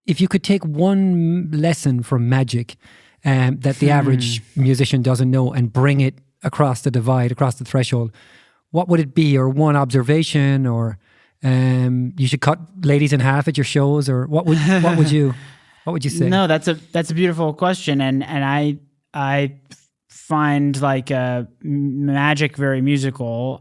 if you could take one lesson from magic that the average musician doesn't know and bring it across the divide, across the threshold, what would it be? Or one observation, or you should cut ladies in half at your shows, or what would you say? No, that's a beautiful question, and I find like magic very musical.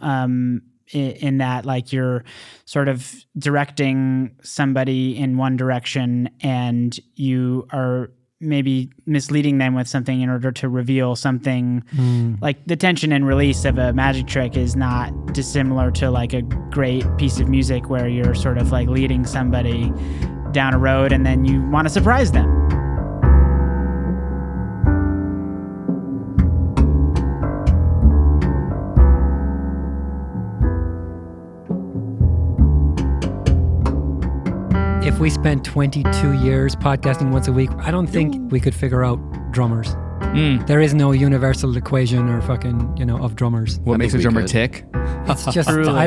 In that, like, you're sort of directing somebody in one direction and you are maybe misleading them with something in order to reveal something. Like the tension and release of a magic trick is not dissimilar to like a great piece of music where you're sort of like leading somebody down a road and then you want to surprise them. If we spent 22 years podcasting once a week, I don't think we could figure out drummers. There is no universal equation or fucking, of drummers. What makes a drummer tick? It's just, I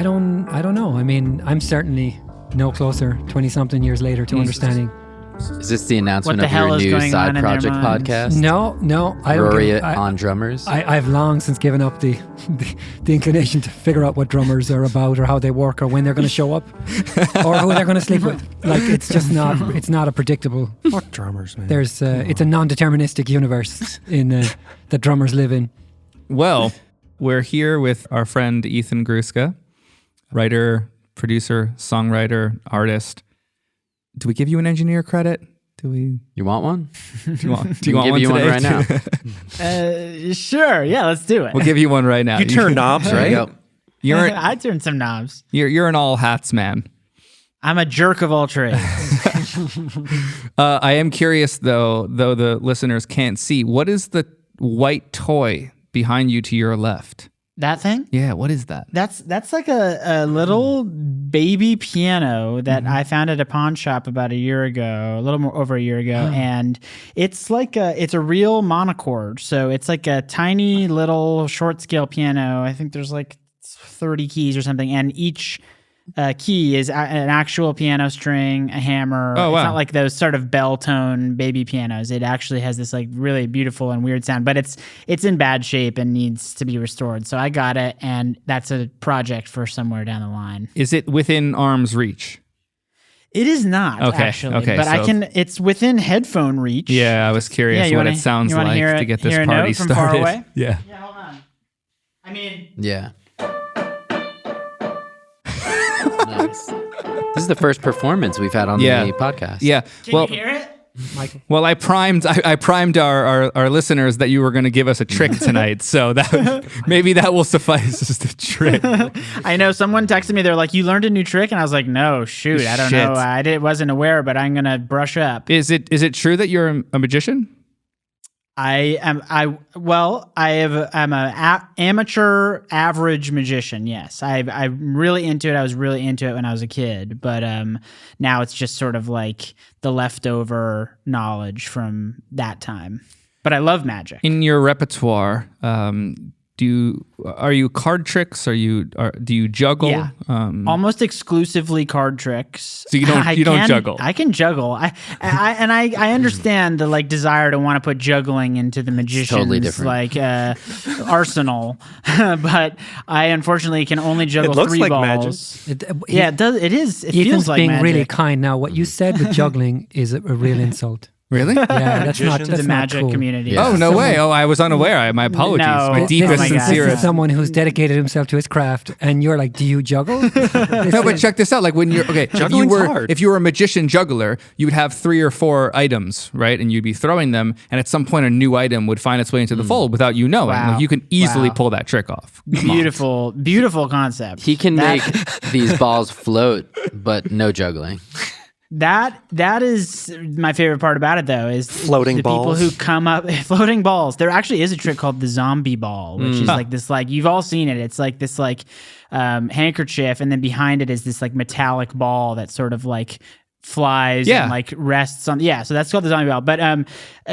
don't know. I mean, I'm certainly no closer 20 something years later to understanding. Is this the announcement What the of your hell is new going side on in their project minds? podcast? No. Rory on drummers? I've long since given up the inclination to figure out what drummers are about or how they work or when they're going to show up or who they're going to sleep with. Like, it's just not, it's not a predictable. Fuck drummers, man. There's, it's a non-deterministic universe in that drummers live in. Well, we're here with our friend Ethan Gruska, writer, producer, songwriter, artist. Do we give you an engineer credit? You want one? Do you want give one you today? one right now. Sure, yeah, let's do it. We'll give you one right now. You turn knobs, right? I turn some knobs. You're an all hats man. I'm a jerk of all trades. I am curious though the listeners can't see, what is the white toy behind you to your left? That thing? Yeah, what is that? That's like a little baby piano that I found at a pawn shop about a year ago, a little more over a year ago, and it's like it's a real monochord. So it's like a tiny little short scale piano. I think there's like 30 keys or something, and each key is an actual piano string, a hammer. Oh, wow. It's not like those sort of bell tone baby pianos. It actually has this like really beautiful and weird sound, but it's in bad shape and needs to be restored. So I got it, and that's a project for somewhere down the line. Is it within arm's reach? It is not, actually. Okay, but so it's within headphone reach. Yeah, I was curious what it sounds like to get this party from started. Far away? Yeah. Yeah, hold on. I mean... Yeah. Nice. This is the first performance we've had on the podcast. Yeah. Can you hear it? Michael. Well, I primed our listeners that you were going to give us a trick tonight, so that maybe that will suffice as the trick. I know someone texted me. They're like, "You learned a new trick," and I was like, "No, shoot, I don't know. I wasn't aware, but I'm gonna brush up." Is it true that you're a magician? I'm an amateur average magician. Yes, I'm really into it. I was really into it when I was a kid, but now it's just sort of like the leftover knowledge from that time. But I love magic. In your repertoire, are you card tricks? Do you juggle? Yeah, almost exclusively card tricks. So you don't juggle. I can juggle. I understand the like desire to want to put juggling into the magician's totally different. like arsenal, but I unfortunately can only juggle It looks 3 like balls. magic. It does. It is. It Ethan's feels like being magic. really kind now. What you said with juggling is a real insult. Really? Yeah, that's not to that's the not magic cool. community. Yeah. Oh, no way. Oh, I was unaware. My apologies. No. My deepest, my God. This sincerest. is someone who's dedicated himself to his craft, and you're like, "Do you juggle?" No, but check this out. Like when you're Juggling's hard. if you were a magician juggler, you would have 3 or 4 items, right? And you'd be throwing them, and at some point, a new item would find its way into the fold without you knowing. Wow. Like, you can easily Wow. pull that trick off. Come on. Beautiful concept. He can make these balls float, but no juggling. That is my favorite part about it, though, is Floating the balls. people who come up floating balls. There actually is a trick called the zombie ball, which is like this, like you've all seen it. It's like this, like handkerchief, and then behind it is this like metallic ball that sort of like flies and like rests on. Yeah, so that's called the zombie ball. But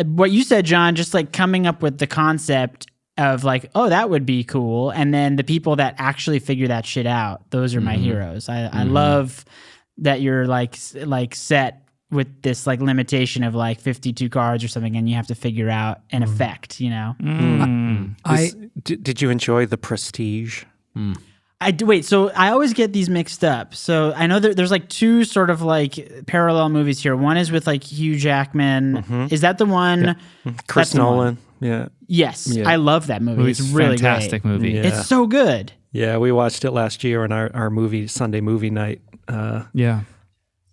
what you said, John, just like coming up with the concept of like, oh, that would be cool, and then the people that actually figure that shit out, those are my heroes. I love that you're like set with this like limitation of like 52 cards or something, and you have to figure out an effect, you know? Did you enjoy the Prestige? Wait, so I always get these mixed up. So I know that there's like two sort of like parallel movies here. One is with like Hugh Jackman. Is that the one? Yeah. Chris Nolan. Yeah. Yes. Yeah. I love that movie. It's really fantastic great. movie. Yeah. It's so good. Yeah, we watched it last year on our Sunday movie night.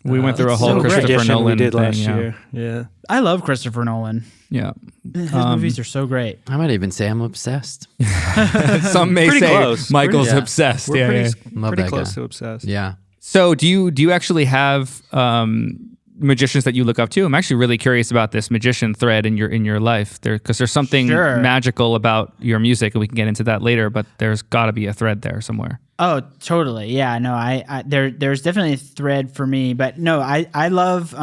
We went through a whole Christopher Nolan we did thing, last year. Yeah. I love Christopher Nolan. Yeah. His movies are so great. I might even say I'm obsessed. Some may Pretty say close. Michael's obsessed. We're Love pretty that close guy. to obsessed. Yeah. So do you actually have magicians that you look up to? I'm actually really curious about this magician thread in your life, because there's something magical about your music, and we can get into that later. But there's got to be a thread there somewhere. Oh, totally. Yeah. No, there's definitely a thread for me, but no, I love.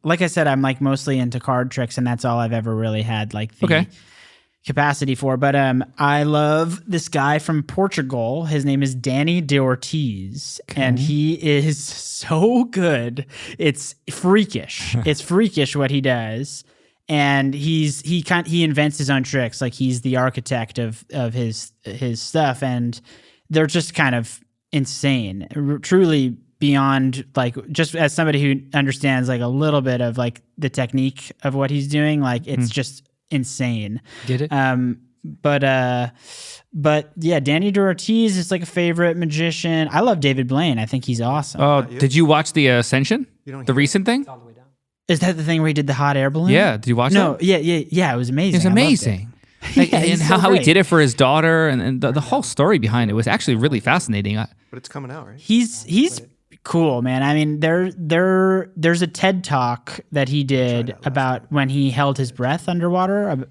Like I said, I'm like mostly into card tricks, and that's all I've ever really had like the capacity for. But I love this guy from Portugal. His name is Danny de Ortiz, and he is so good. It's freakish. It's freakish what he does, and he invents his own tricks. Like he's the architect of his stuff, and they're just kind of insane, truly beyond, like, just as somebody who understands like a little bit of like the technique of what he's doing, like it's just insane. Did it? But yeah, Danny de Ortiz is like a favorite magician. I love David Blaine. I think he's awesome. Oh, did you watch the Ascension? The recent thing? Is that the thing where he did the hot air balloon? Yeah. Did you watch No, that? Yeah. It was amazing. It's amazing. Like, and he's how so he great. did it for his daughter, and the whole story behind it was actually really fascinating. But it's coming out, right? He's cool, man. I mean, there's a TED talk that he did about when he held his breath underwater.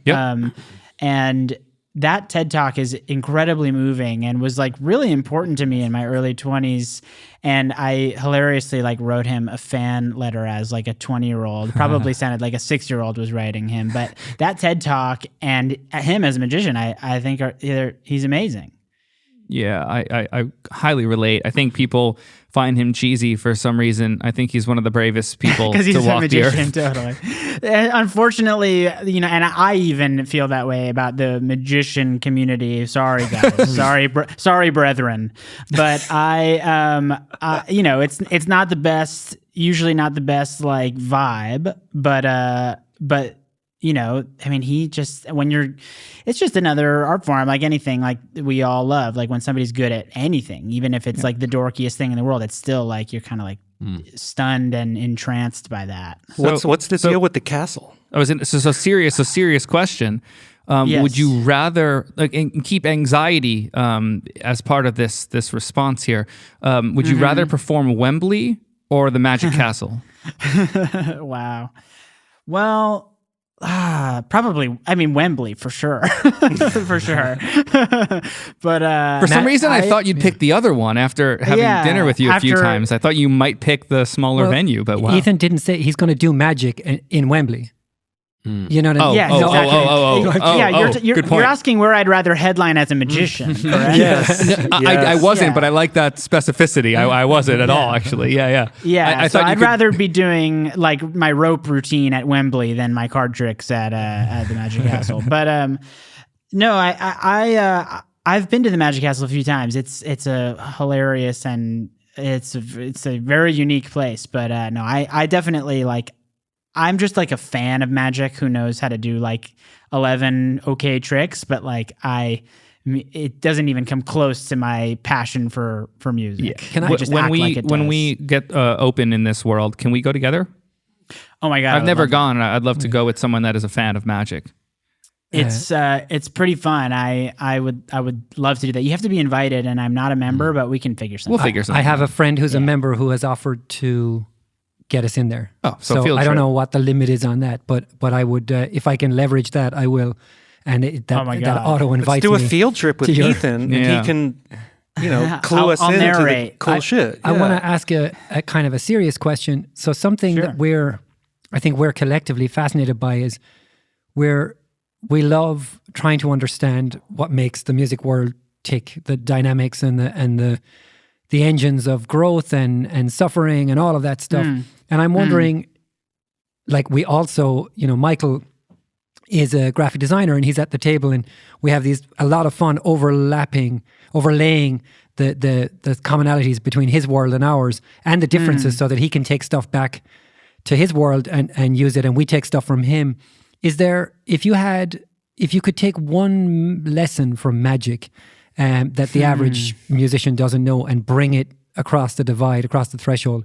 And that TED talk is incredibly moving and was like really important to me in my early 20s. And I hilariously like wrote him a fan letter as like a 20-year-old. Probably sounded like a 6-year-old was writing him. But that TED talk and him as a magician, I think he's amazing. Yeah, I highly relate. I think people find him cheesy for some reason. I think he's one of the bravest people because he's to walk a magician, the earth. totally. And unfortunately, and I even feel that way about the magician community. Sorry, guys. sorry, brethren. But it's not the best. Usually, not the best like vibe. But I mean, it's just another art form, like anything, like we all love. Like when somebody's good at anything, even if it's like the dorkiest thing in the world, it's still like you're kind of like stunned and entranced by that. What's the deal with the castle? Serious question. Yes. Would you rather keep anxiety as part of this response here? Would you rather perform Wembley or the Magic Castle? Wow. Well. Probably. I mean, Wembley for sure, for sure. But for some reason, I thought you'd pick the other one after having dinner with you a few times. I thought you might pick the smaller venue, but wow. Ethan didn't say he's going to do magic in Wembley. You know what I mean? Yeah, good point. You're asking where I'd rather headline as a magician, correct? Yes. I wasn't, but I like that specificity. I wasn't at all, actually. Yeah. Yeah, so I'd rather be doing like my rope routine at Wembley than my card tricks at the Magic Castle. But no, I've been to the Magic Castle a few times. It's a hilarious and it's a very unique place. But no, I definitely like. I'm just like a fan of magic who knows how to do like 11 okay tricks, but like it doesn't even come close to my passion for music. Yeah. Can I just when we get open in this world, can we go together? Oh my God. I've never gone. I'd love to go with someone that is a fan of magic. It's pretty fun. I would love to do that. You have to be invited, and I'm not a member, but we can figure something. We'll figure something. I have a friend who's a member who has offered to get us in there. Oh, so field I don't trip. know what the limit is on that, but I would if I can leverage that, I will. And that auto invites me. Let's do a field trip with Ethan, and he can, clue us into the cool shit. I want to ask a kind of a serious question. So something that I think we're collectively fascinated by is we love trying to understand what makes the music world tick, the dynamics and the engines of growth and suffering and all of that stuff. And I'm wondering, like we also, Michael is a graphic designer and he's at the table and we have a lot of fun overlaying the commonalities between his world and ours and the differences so that he can take stuff back to his world and use it and we take stuff from him. Is there, if you could take one lesson from magic that the average musician doesn't know and bring it across the divide, across the threshold,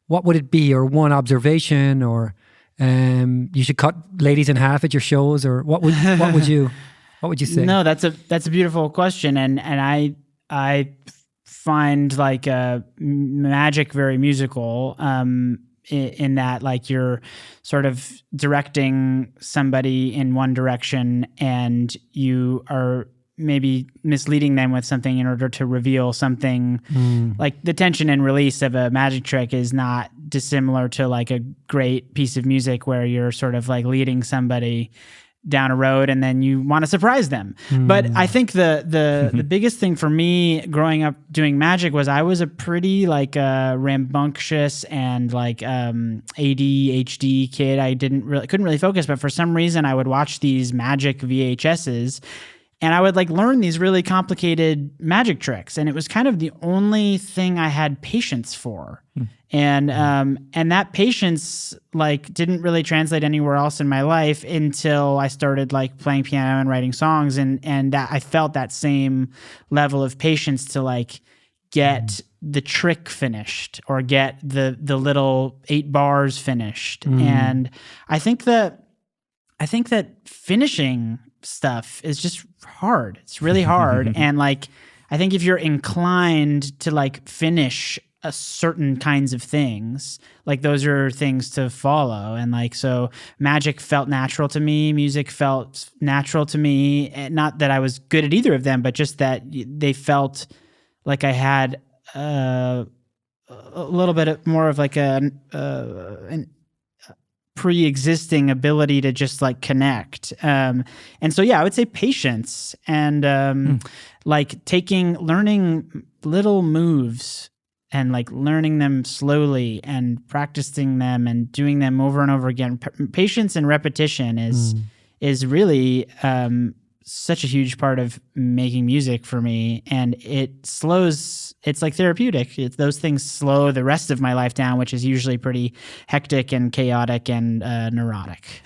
what would it be? Or one observation, or you should cut ladies in half at your shows, or what would you say? No, that's a beautiful question, and I find like magic very musical. In that, like, you're sort of directing somebody in one direction and you are maybe misleading them with something in order to reveal something. Like the tension and release of a magic trick is not dissimilar to like a great piece of music where you're sort of like leading somebody down a road and then you want to surprise them. But I think the biggest thing for me growing up doing magic was I was a pretty like rambunctious and like ADHD kid. I couldn't really focus, but for some reason I would watch these magic VHSs and I would like learn these really complicated magic tricks, and it was kind of the only thing I had patience for. And that patience like didn't really translate anywhere else in my life until I started like playing piano and writing songs, and that I felt that same level of patience to like get the trick finished or get the little 8 bars finished. And I think that finishing stuff is just hard. It's really hard. And like, I think if you're inclined to like finish a certain kinds of things, like those are things to follow. And like, so magic felt natural to me. Music felt natural to me. And not that I was good at either of them, but just that they felt like I had a little bit more of like an pre-existing ability to just like connect. And so, yeah, I would say patience and like learning little moves and like learning them slowly and practicing them and doing them over and over again. Patience and repetition is really such a huge part of making music for me, and it's like therapeutic. Those things slow the rest of my life down, which is usually pretty hectic and chaotic and neurotic.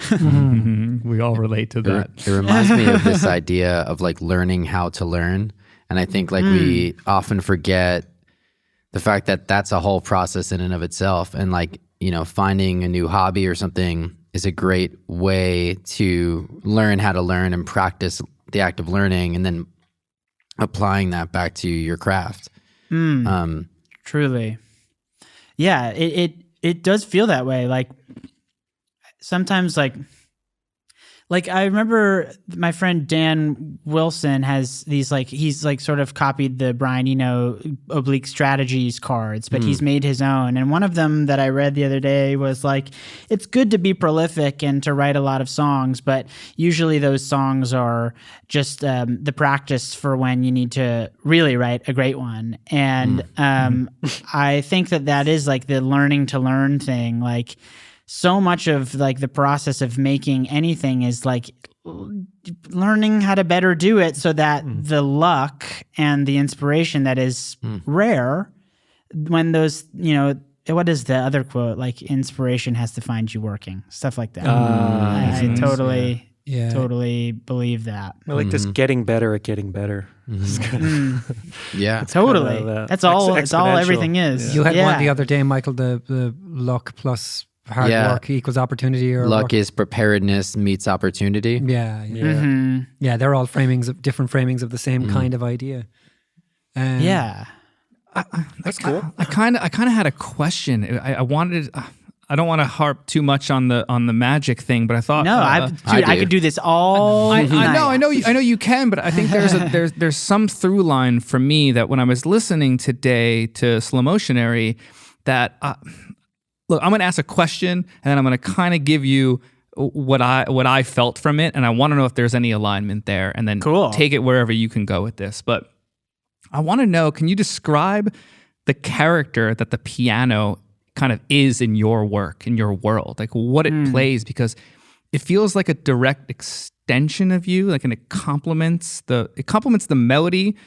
We all relate to that. It reminds me of this idea of like learning how to learn, and I think like we often forget the fact that that's a whole process in and of itself, and like, finding a new hobby or something is a great way to learn how to learn and practice the act of learning and then applying that back to your craft. Truly. Yeah, it does feel that way. Like sometimes like I remember my friend Dan Wilson has these like, he's like sort of copied the Brian Eno oblique strategies cards, but he's made his own. And one of them that I read the other day was like, it's good to be prolific and to write a lot of songs, but usually those songs are just the practice for when you need to really write a great one. And I think that is like the learning to learn thing. Like, so much of like the process of making anything is like learning how to better do it so that the luck and the inspiration that is rare when those, what is the other quote? Like, inspiration has to find you working, stuff like that. I totally believe that. I like this getting better at getting better. Yeah, totally. That's all everything is. You had one the other day, Michael, the luck plus hard work equals opportunity, or luck is preparedness meets opportunity. Yeah, they're all different framings of the same kind of idea. That's cool. I kind of had a question. I wanted. I don't want to harp too much on the magic thing, but I thought I could do this all night. I know you can, but I think there's some through line for me that when I was listening today to Slow Motionary, that look, I'm going to ask a question and then I'm going to kind of give you what I felt from it, and I want to know if there's any alignment there, and then take it wherever you can go with this. But I want to know, can you describe the character that the piano kind of is in your work, in your world, like what it plays, because it feels like a direct extension of you, like, and it complements the melody.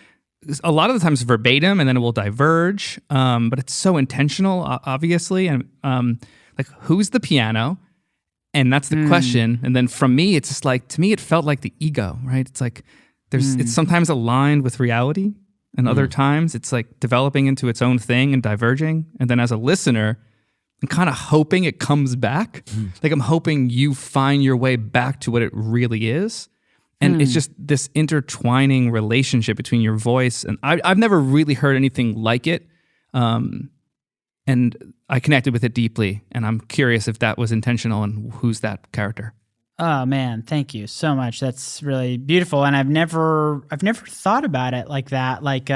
A lot of the times verbatim, and then it will diverge. But it's so intentional, obviously. And like, who's the piano? And that's the question. And then from me, it's just like, to me, it felt like the ego, right? It's like it's sometimes aligned with reality, and other times it's like developing into its own thing and diverging. And then as a listener, I'm kind of hoping it comes back. Like, I'm hoping you find your way back to what it really is. And it's just this intertwining relationship between your voice, and I've never really heard anything like it. And I connected with it deeply, and I'm curious if that was intentional and who's that character. Oh man, thank you so much. That's really beautiful, and I've never thought about it like that. Like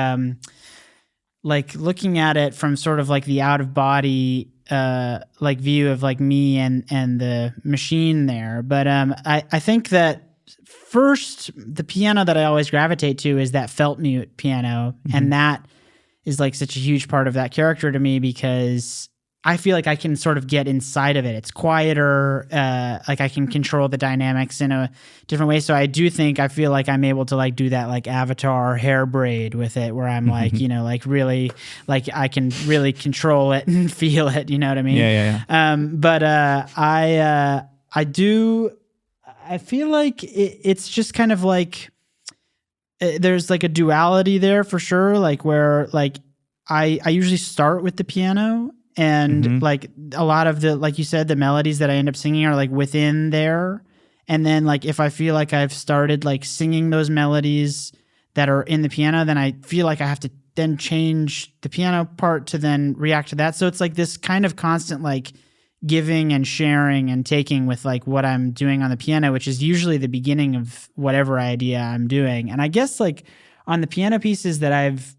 looking at it from sort of like the out of body like view of like me and the machine there. But I think that first, the piano that I always gravitate to is that felt mute piano, and that is like such a huge part of that character to me, because I feel like I can sort of get inside of it. It's quieter, like I can control the dynamics in a different way. So I feel like I'm able to like do that like Avatar hair braid with it, where I'm like, you know, like really, like I can really control it and feel it, you know what I mean? Yeah. But I feel like it's just kind of like, there's like a duality there for sure. Like where like I usually start with the piano, and like a lot of the, like you said, the melodies that I end up singing are like within there. And then like, if I feel like I've started like singing those melodies that are in the piano, then I feel like I have to then change the piano part to then react to that. So it's like this kind of constant like giving and sharing and taking with like what I'm doing on the piano, which is usually the beginning of whatever idea I'm doing. And I guess like on the piano pieces that I've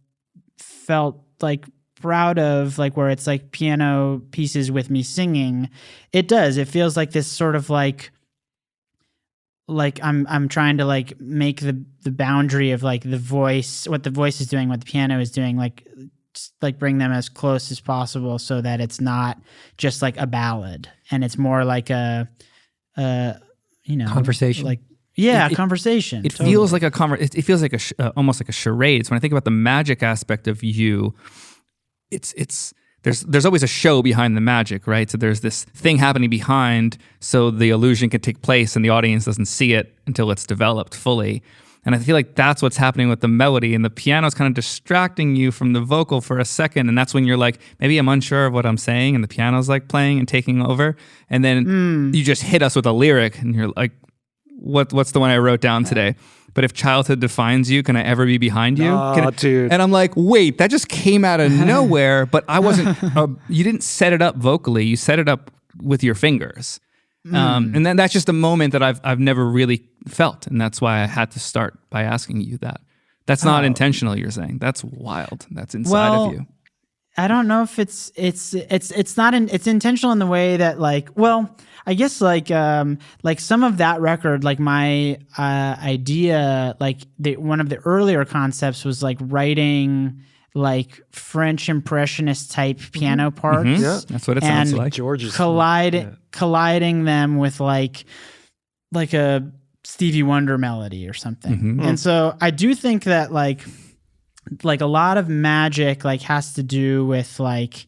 felt like proud of, like where it's like piano pieces with me singing, it feels like this sort of like I'm trying to like make the boundary of like the voice, what the voice is doing, what the piano is doing, like bring them as close as possible, so that it's not just like a ballad, and it's more like a you know, conversation. Like conversation. It feels like it feels like almost like a charade. So when I think about the magic aspect of you, there's always a show behind the magic, right? So there's this thing happening behind, so the illusion can take place and the audience doesn't see it until it's developed fully. And I feel like that's what's happening with the melody, and the piano's kind of distracting you from the vocal for a second. And that's when you're like, maybe I'm unsure of what I'm saying, and the piano's like playing and taking over. And then you just hit us with a lyric, and you're like, what's the one I wrote down today? But if childhood defines you, can I ever be behind you? Dude. And I'm like, wait, that just came out of nowhere, but I wasn't, you didn't set it up vocally, you set it up with your fingers. And then that's just a moment that I've never really felt, and that's why I had to start by asking you that. That's not intentional, you're saying. That's wild. That's inside of you. I don't know if it's not it's intentional in the way that like, well, I guess like some of that record, like my idea, like one of the earlier concepts was like writing like French impressionist type piano parts. Yeah, that's what it sounds like. George's colliding them with like a Stevie Wonder melody or something. And so I do think that like a lot of magic like has to do with like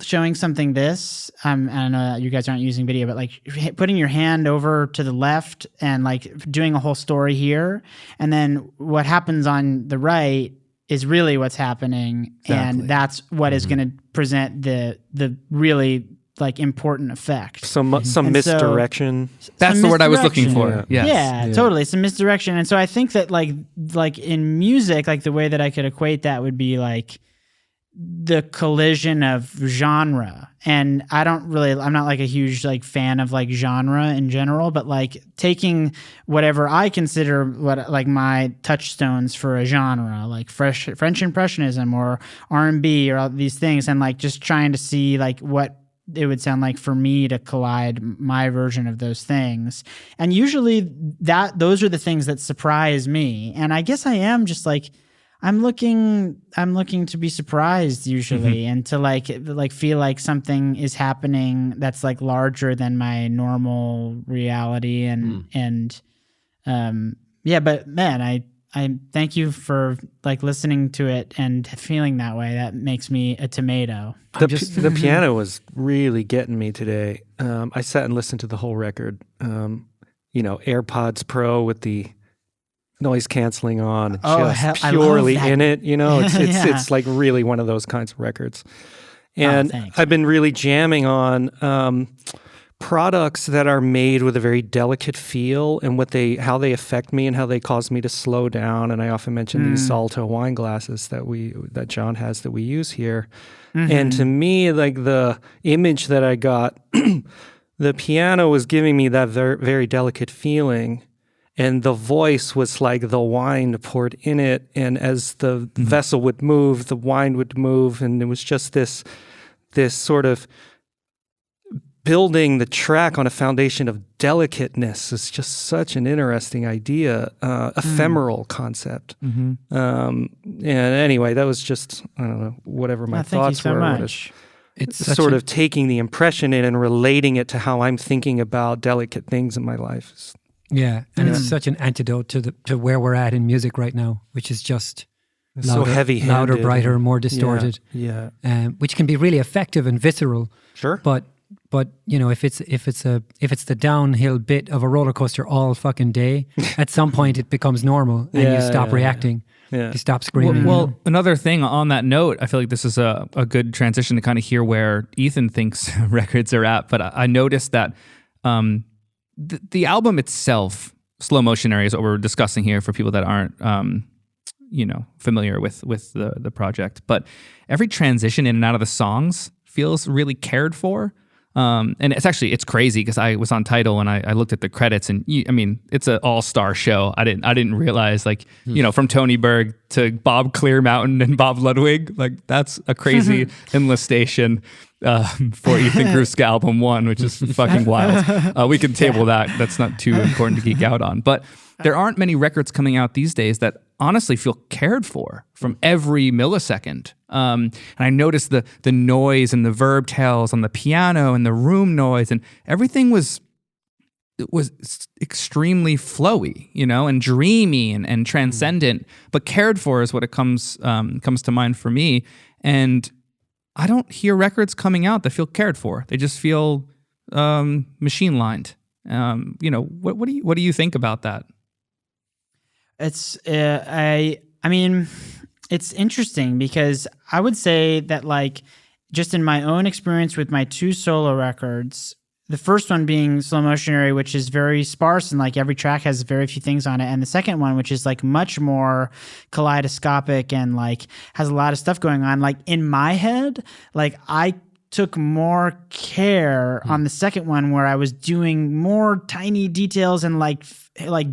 showing something this. I don't know that you guys aren't using video, but like putting your hand over to the left and like doing a whole story here, and then what happens on the right is really what's happening. Exactly. And that's what is going to present the really like important effect. Some misdirection. That's the word I was looking for. Yeah, totally. Some misdirection. And so I think that like in music, like the way that I could equate that would be like the collision of genre. And I'm not like a huge like fan of like genre in general, but like taking whatever I consider what like my touchstones for a genre, like French Impressionism or R&B or all these things, and like just trying to see like what it would sound like for me to collide my version of those things. And usually those are the things that surprise me. And I guess I am just like, I'm looking to be surprised usually, and to like feel like something is happening that's like larger than my normal reality, and but man, I thank you for like listening to it and feeling that way. That makes me a tomato. The piano was really getting me today. I sat and listened to the whole record. AirPods Pro with the noise canceling on, purely in it. It's like really one of those kinds of records. And I've been really jamming on products that are made with a very delicate feel, and how they affect me and how they cause me to slow down. And I often mention these Salto wine glasses that John has that we use here. And to me, like the image that I got, the piano was giving me that very, very delicate feeling. And the voice was like the wine poured in it. And as the vessel would move, the wine would move. And it was just this sort of building the track on a foundation of delicateness is just such an interesting idea, ephemeral concept. And anyway, that was just, I don't know, whatever my thoughts were. Much. It's sort of taking the impression in and relating it to how I'm thinking about delicate things in my life. Yeah, and it's such an antidote to where we're at in music right now, which is just louder, so heavy-handed, louder, brighter, more distorted. Yeah. Which can be really effective and visceral. Sure. But if it's the downhill bit of a roller coaster all fucking day, at some point it becomes normal and you stop reacting. Yeah. You stop screaming. Well, another thing on that note, I feel like this is a good transition to kind of hear where Ethan thinks records are at. But I noticed that the album itself, Slow Motionary, is what we're discussing here for people that aren't, familiar with the project. But every transition in and out of the songs feels really cared for. And it's crazy because I was on Tidal and I looked at the credits, and it's an all-star show. I didn't realize, from Tony Berg to Bob Clearmountain and Bob Ludwig, like that's a crazy enlistation for Ethan Gruska album 1, which is fucking wild. We can table that. That's not too important to geek out on. But there aren't many records coming out these days that honestly feel cared for from every millisecond. And I noticed the noise and the verb tails on the piano and the room noise, and everything was extremely flowy, and dreamy and transcendent, but cared for is what it comes to mind for me. And I don't hear records coming out that feel cared for. They just feel machine lined. What do you think about that? It's it's interesting because I would say that, like, just in my own experience with my 2 solo records, the first one being Slow Motionary, which is very sparse and like every track has very few things on it, and the second one, which is like much more kaleidoscopic and like has a lot of stuff going on. Like in my head, like I took more care on the second one, where I was doing more tiny details and like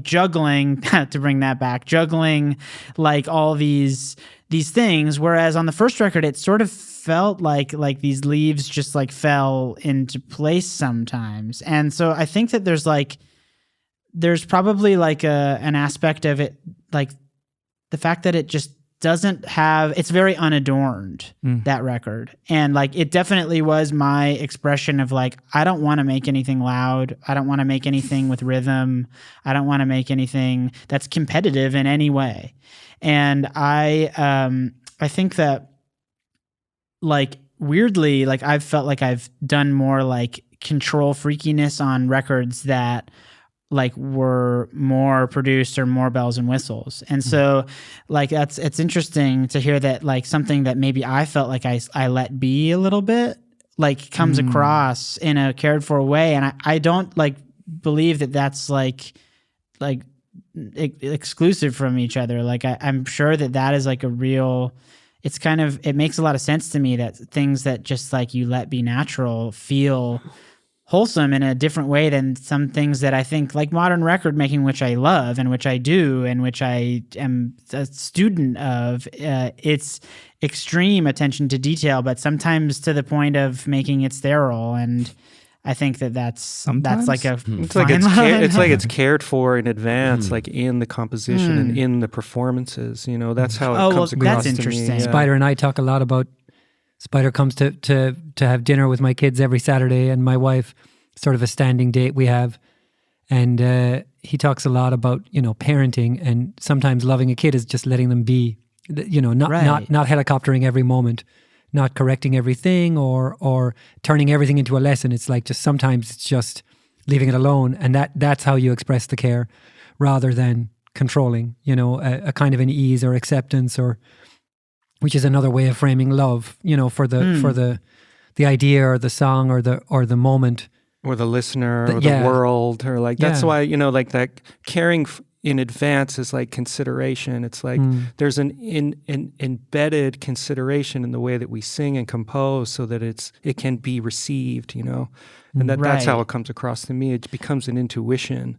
juggling to bring that back, juggling like all these things. Whereas on the first record, it sort of felt like these leaves just like fell into place sometimes. And so I think that there's probably like an aspect of it, like the fact that it just doesn't have, it's very unadorned, that record. And like it definitely was my expression of like, I don't want to make anything loud. I don't want to make anything with rhythm. I don't want to make anything that's competitive in any way. And I think that, like, weirdly, like I've felt like I've done more like control freakiness on records that like were more produced or more bells and whistles. And so like it's interesting to hear that like something that maybe I felt like I let be a little bit like comes across in a cared for way. And I don't like believe that that's like exclusive from each other. Like I'm sure that is like a real, it's kind of, it makes a lot of sense to me that things that just like you let be natural feel wholesome in a different way than some things that I think, like modern record making, which I love and which I do and which I am a student of. It's extreme attention to detail, but sometimes to the point of making it sterile. And I think that's Sometimes? like a It's like it's cared for in advance, like in the composition and in the performances. You know, that's how it comes across that's interesting. to me. Yeah. Spider and I talk a lot about. Spider comes to have dinner with my kids every Saturday, and my wife, sort of a standing date we have, and he talks a lot about parenting, and sometimes loving a kid is just letting them be, not helicoptering every moment, not correcting everything or turning everything into a lesson. It's like just sometimes it's just leaving it alone, and that's how you express the care, rather than controlling. A kind of an ease or acceptance, or which is another way of framing love. For the idea or the song or the moment or the listener or the world, or like that's why like that caring in advance is like consideration. It's like there's an embedded consideration in the way that we sing and compose, so that it can be received, and that's how it comes across to me. It becomes an intuition,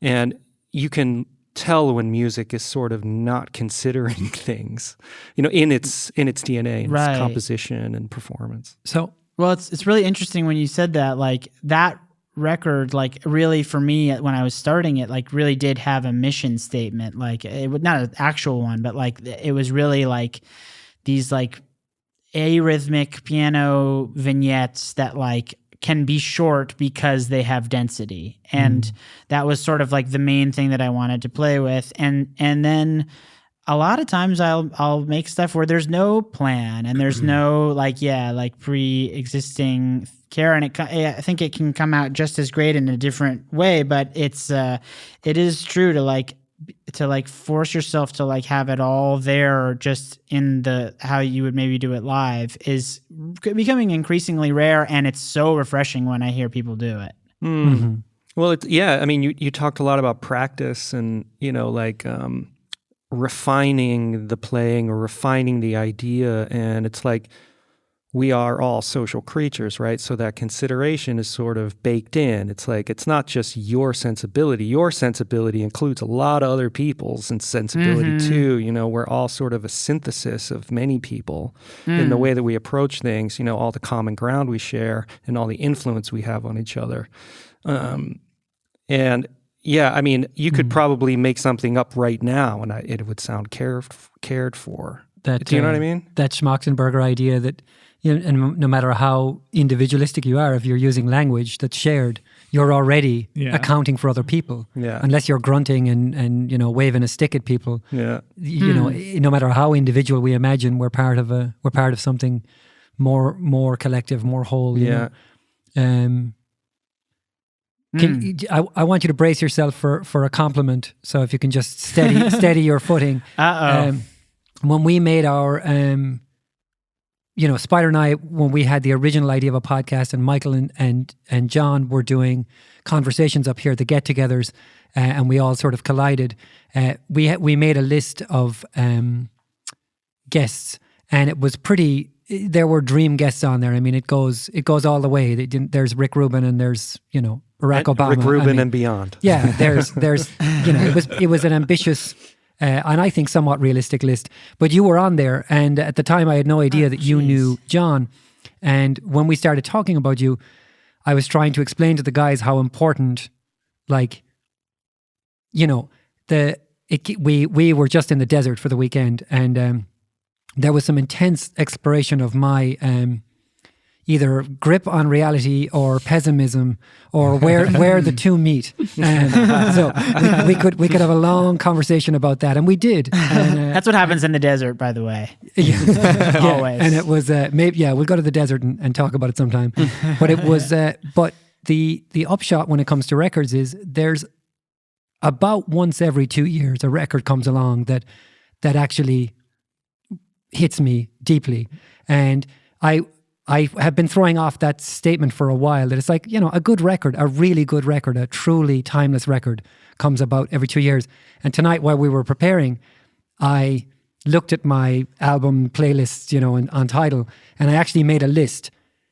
and you can tell when music is sort of not considering things, in its DNA, in its composition and performance. So, well, it's really interesting when you said that, like that record, like really for me when I was starting it, like really did have a mission statement. Like it would not an actual one, but like it was really like these like arrhythmic piano vignettes that like can be short because they have density. And that was sort of like the main thing that I wanted to play with. And then a lot of times I'll make stuff where there's no plan and there's no like pre-existing care, and I think it can come out just as great in a different way. But it is true to force yourself to like have it all there, just in the how you would maybe do it live, is becoming increasingly rare, and it's so refreshing when I hear people do it. Well, I mean, you talked a lot about practice and refining the playing or refining the idea, and it's like we are all social creatures, right? So that consideration is sort of baked in. It's like, it's not just your sensibility. Your sensibility includes a lot of other people's sensibility too. We're all sort of a synthesis of many people in the way that we approach things, all the common ground we share and all the influence we have on each other. And yeah, I mean, you could probably make something up right now and it would sound cared for. Do you know what I mean? That Schmoxenberger idea that, and no matter how individualistic you are, if you're using language that's shared, you're already accounting for other people. Yeah. Unless you're grunting and waving a stick at people. Yeah. No matter how individual we imagine, we're part of something more collective, more whole. I want you to brace yourself for a compliment. So if you can just steady your footing. When we made our, Spider and I, when we had the original idea of a podcast, and Michael and John were doing conversations up here, the get-togethers, and we all sort of collided. We made a list of guests, and it was pretty. There were dream guests on there. I mean, it goes all the way. There's Rick Rubin, and there's Barack Obama. Rick Rubin and beyond. Yeah, there's it was an ambitious. And I think somewhat realistic list. But you were on there, and at the time I had no idea that you knew John. And when we started talking about you, I was trying to explain to the guys how important, we were just in the desert for the weekend, and there was some intense exploration of my either grip on reality or pessimism, or where the two meet. So we could have a long conversation about that, and we did. And, that's what happens in the desert, by the way. Always. And it was we'll go to the desert and talk about it sometime. But it was but the upshot when it comes to records is there's about once every 2 years a record comes along that actually hits me deeply, and I have been throwing off that statement for a while, that it's like, a good record, a really good record, a truly timeless record comes about every 2 years. And tonight, while we were preparing, I looked at my album playlists, on Tidal, and I actually made a list.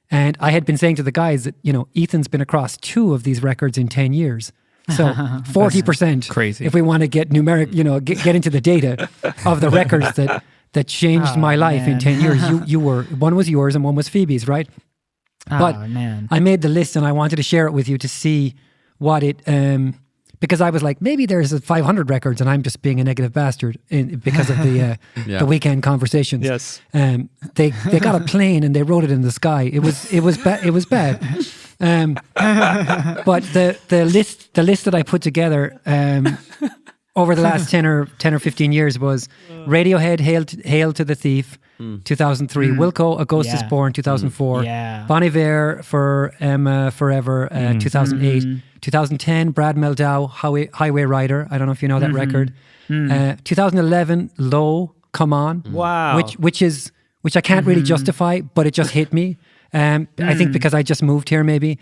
And I had been saying to the guys that, Ethan's been across 2 of these records in 10 years. So 40%. Crazy. If we want to get numeric, get into the data of the records that changed my life in 10 years. You were, one was yours and one was Phoebe's, right? But man. I made the list and I wanted to share it with you to see what it, because I was like, maybe there's 500 records and I'm just being a negative bastard because of the weekend conversations. Yes. They got a plane and they wrote it in the sky. It was bad. But the list that I put together over the last 10 or 15 years was Radiohead, Hail to the Thief, 2003, Wilco, A Ghost is Born, 2004, Bon Iver for Emma Forever, 2008, 2010, Brad Meldau, Highway Rider, I don't know if you know that record, 2011, Low, Come On, wow, which I can't really justify, but it just hit me. I think because I just moved here maybe.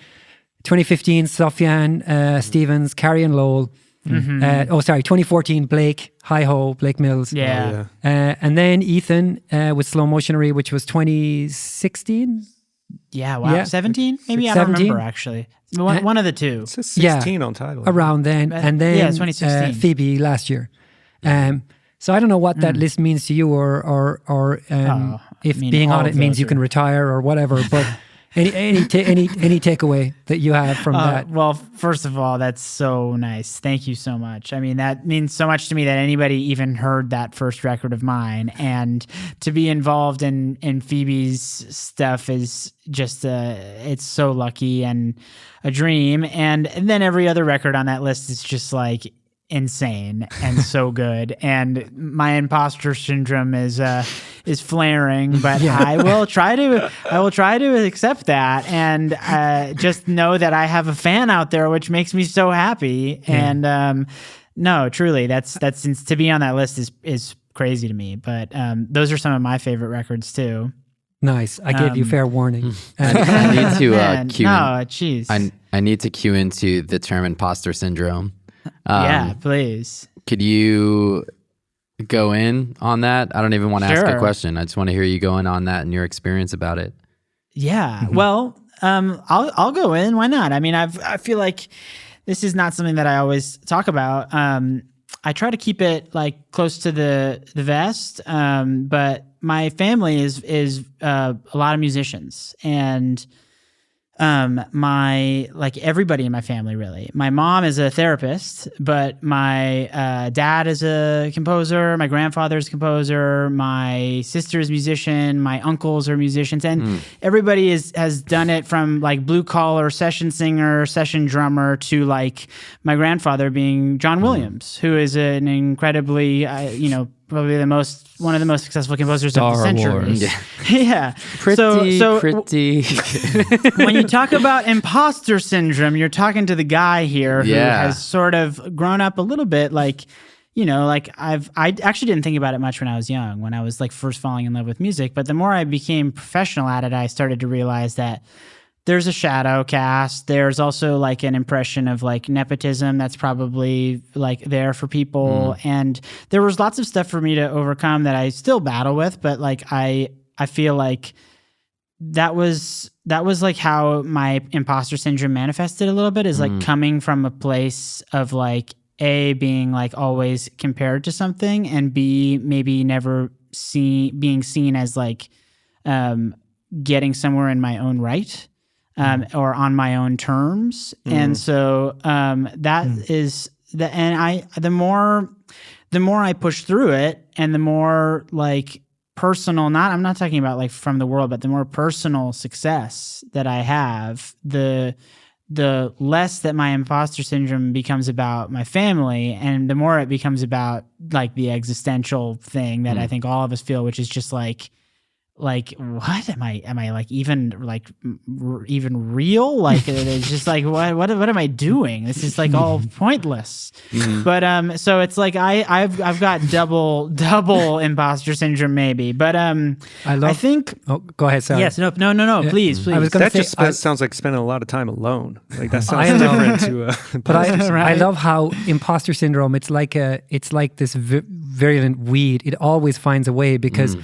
2015, Sufjan Stevens, Carrie and Lowell. 2014, Blake, Hi-Ho, Blake Mills. And then Ethan with Slow Motionary, which was 2016. Yeah, wow. 17? Maybe 17? I don't remember actually. One of the two. It says 16 on title. Around then. And then 2016. Phoebe last year. So I don't know what that list means to you or if being on it means you can retire or whatever, but any takeaway that you have from that? Well, first of all, that's so nice. Thank you so much. I mean, that means so much to me that anybody even heard that first record of mine, and to be involved in Phoebe's stuff is just it's so lucky and a dream. And then every other record on that list is just like insane and so good, and my imposter syndrome is flaring, but I will try to accept that and just know that I have a fan out there, which makes me so happy. And no, truly, that's to be on that list is crazy to me. But those are some of my favorite records too. Nice. I gave you fair warning. I need to cue. I need to cue into the term imposter syndrome. Yeah, please. Could you go in on that? I don't even want to ask a question. I just want to hear you go in on that and your experience about it. Yeah. Well, I'll go in. Why not? I mean, I feel like this is not something that I always talk about. I try to keep it like close to the vest. But my family is a lot of musicians, and everybody in my family, really. My mom is a therapist, but my dad is a composer, my grandfather is a composer, my sister is a musician, my uncles are musicians, and everybody has done it from like blue collar session singer, session drummer to like my grandfather being John Williams, who is an incredibly probably one of the most successful composers of the century. Yeah. Pretty. When you talk about imposter syndrome, you're talking to the guy here who has sort of grown up a little bit like, I actually didn't think about it much when I was young, when I was like first falling in love with music. But the more I became professional at it, I started to realize that there's a shadow cast. There's also like an impression of like nepotism that's probably like there for people. And there was lots of stuff for me to overcome that I still battle with, but like I feel like that was like how my imposter syndrome manifested a little bit, is like coming from a place of like A, being like always compared to something, and B, maybe never being seen as like getting somewhere in my own right. Or on my own terms. And so is the more I push through it, and the more like personal, I'm not talking about like from the world, but the more personal success that I have, the less that my imposter syndrome becomes about my family, and the more it becomes about like the existential thing that I think all of us feel, which is just like what am I like even real? Like it's just like what am I doing? This is like all pointless. But so it's like I've got double imposter syndrome maybe. But I think. Oh, go ahead. Sorry. Yes. No. Yeah. Please. I was going to say sounds like spending a lot of time alone. Like that sounds different to. But I love how imposter syndrome. It's like this virulent weed. It always finds a way, because.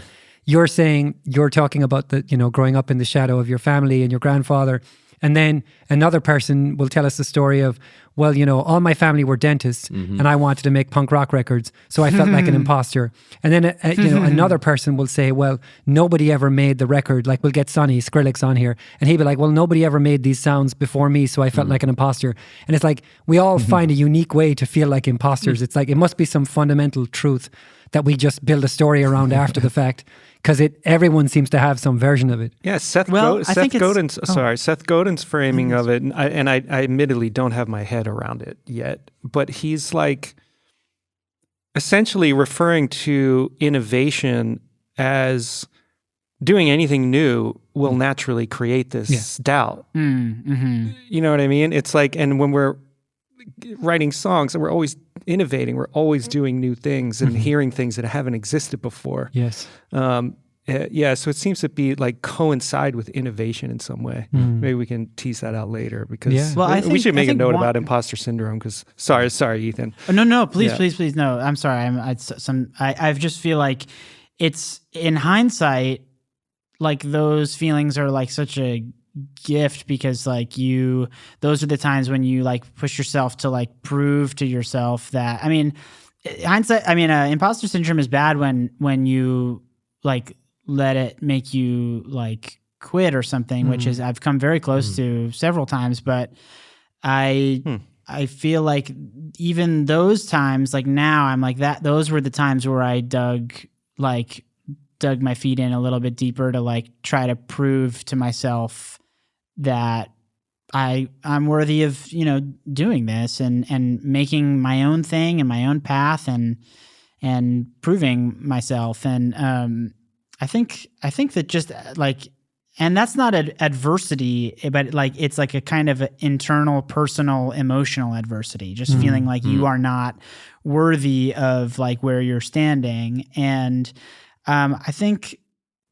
You're talking about growing up in the shadow of your family and your grandfather, And then another person will tell us the story of, well, you know, all my family were dentists and I wanted to make punk rock records, so I felt like an imposter. And then, you know, another person will say, well, nobody ever made the record. Like, we'll get Sonny Skrillex on here and he'll be like, well, nobody ever made these sounds before me, so I felt like an imposter. And it's like, we all find a unique way to feel like imposters. It's like, it must be some fundamental truth that we just build a story around after the fact, because everyone seems to have some version of it. Yeah, Seth Godin's framing of it, and I admittedly don't have my head around it yet, but he's like essentially referring to innovation as doing anything new will naturally create this doubt. You know what I mean? It's like, and when we're writing songs, we're always innovating, we're always doing new things and hearing things that haven't existed before. Yes. So it seems to be like coincide with innovation in some way. Maybe we can tease that out later, because we should make a note about imposter syndrome. Because sorry, Ethan. No, please. No, I'm sorry. I just feel like it's, in hindsight, like those feelings are like such a gift, because like those are the times when you like push yourself to like prove to yourself that, imposter syndrome is bad when you like let it make you like quit or something, which is, I've come very close to several times, but I feel like even those times, like now I'm like that, those were the times where I dug my feet in a little bit deeper to like try to prove to myself that I'm worthy of, you know, doing this and making my own thing and my own path and proving myself. And I think that just like, and that's not adversity, but like it's like a kind of internal, personal, emotional adversity, just feeling like you are not worthy of like where you're standing. And I think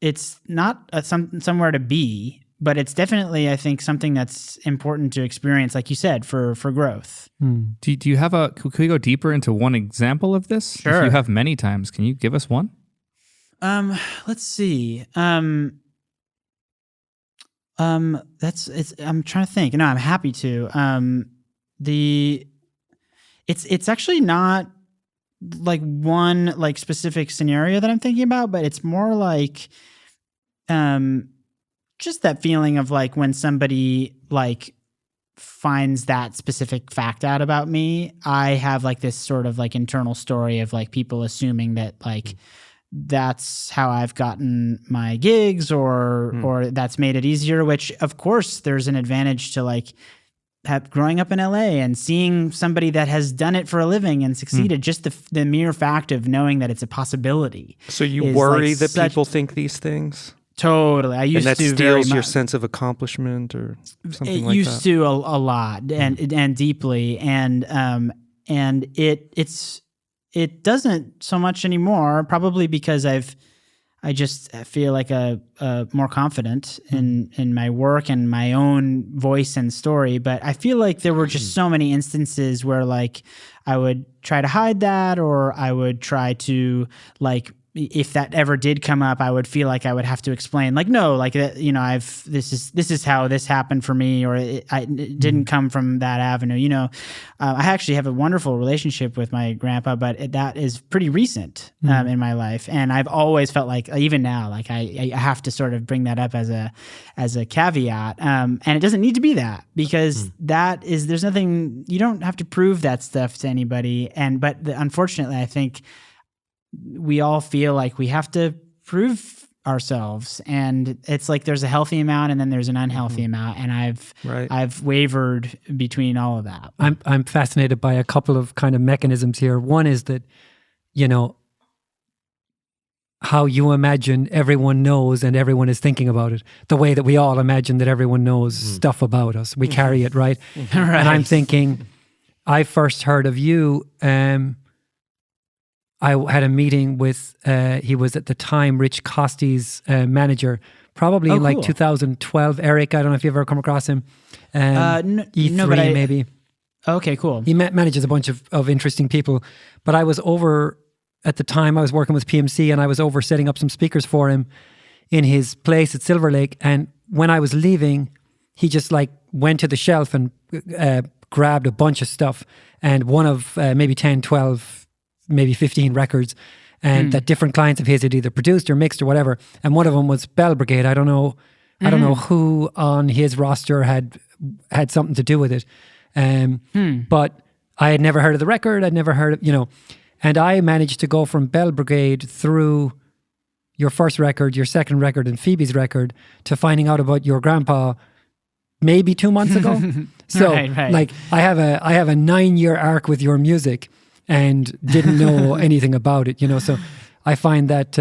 it's not somewhere to be, but it's definitely, I think, something that's important to experience, like you said, for growth. Do you have could we go deeper into one example of this? Sure. If you have many times, can you give us one? Let's see. I'm trying to think. No, I'm happy to. It's actually not like one like specific scenario that I'm thinking about, but it's more like, just that feeling of like when somebody like finds that specific fact out about me, I have like this sort of like internal story of like people assuming that like that's how I've gotten my gigs or that's made it easier, which of course there's an advantage to like growing up in LA and seeing somebody that has done it for a living and succeeded. Just the mere fact of knowing that it's a possibility. So you worry like that people think these things? Totally. I used to. And that steals your sense of accomplishment or something like that? It used to a lot and deeply. And it doesn't so much anymore, probably because I just feel like a more confident in my work and my own voice and story. But I feel like there were just so many instances where like I would try to hide that, or I would try to like, if that ever did come up, I would feel like I would have to explain, like, no, like, you know, this is how this happened for me, or it didn't come from that avenue. You know, I actually have a wonderful relationship with my grandpa, but that is pretty recent in my life, and I've always felt like, even now, like I have to sort of bring that up as a caveat, and it doesn't need to be that, because there's nothing, you don't have to prove that stuff to anybody, but unfortunately, I think we all feel like we have to prove ourselves, and it's like there's a healthy amount and then there's an unhealthy amount, and I've wavered between all of that. I'm fascinated by a couple of kind of mechanisms here. One is that, you know, how you imagine everyone knows and everyone is thinking about it, the way that we all imagine that everyone knows stuff about us. We carry it, right? Right. And I'm thinking, I first heard of you, I had a meeting with, he was at the time Rich Costi's manager, probably in like 2012. Eric, I don't know if you've ever come across him. E3 maybe. Okay, cool. He manages a bunch of interesting people. But I was over, at the time I was working with PMC, and I was over setting up some speakers for him in his place at Silver Lake. And when I was leaving, he just like went to the shelf and grabbed a bunch of stuff, and one of maybe 10, 12, maybe 15 records, and that different clients of his had either produced or mixed or whatever. And one of them was Bell Brigade. I don't know who on his roster had something to do with it. But I had never heard of the record. I'd never heard of, and I managed to go from Bell Brigade through your first record, your second record, and Phoebe's record to finding out about your grandpa maybe 2 months ago. So right. like I have a 9-year arc with your music and didn't know anything about it, so I find that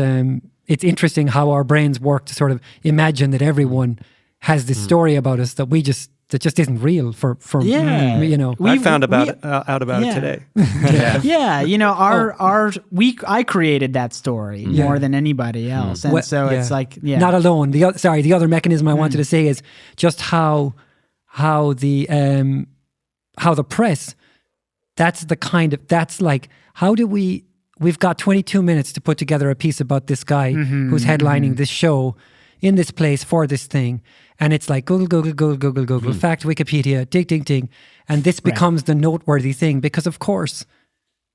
it's interesting how our brains work to sort of imagine that everyone has this story about us that just isn't real for I found out about it today. I created that story more than anybody else, and it's like not alone. The other mechanism I wanted to say is just how the press. That's like how do we've got 22 minutes to put together a piece about this guy who's headlining this show in this place for this thing. And it's like Google, fact, Wikipedia, ding. And this becomes the noteworthy thing because, of course,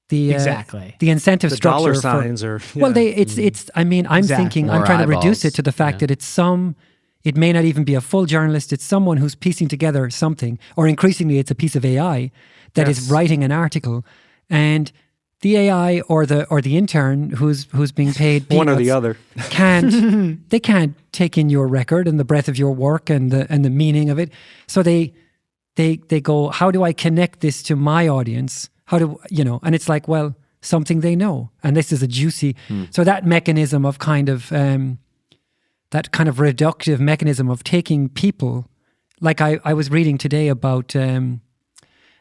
the incentive the structure. Dollar signs are... Yeah. Well, I'm thinking, I'm trying to reduce it to the fact that it may not even be a full journalist. It's someone who's piecing together something, or increasingly it's a piece of AI that is writing an article. And the AI or the intern who's being paid one or the other can't take in your record and the breadth of your work and the meaning of it. So they go, how do I connect this to my audience? How do and it's like, well, something they know, and this is a juicy. So that mechanism of kind of that kind of reductive mechanism of taking people, like I was reading today about.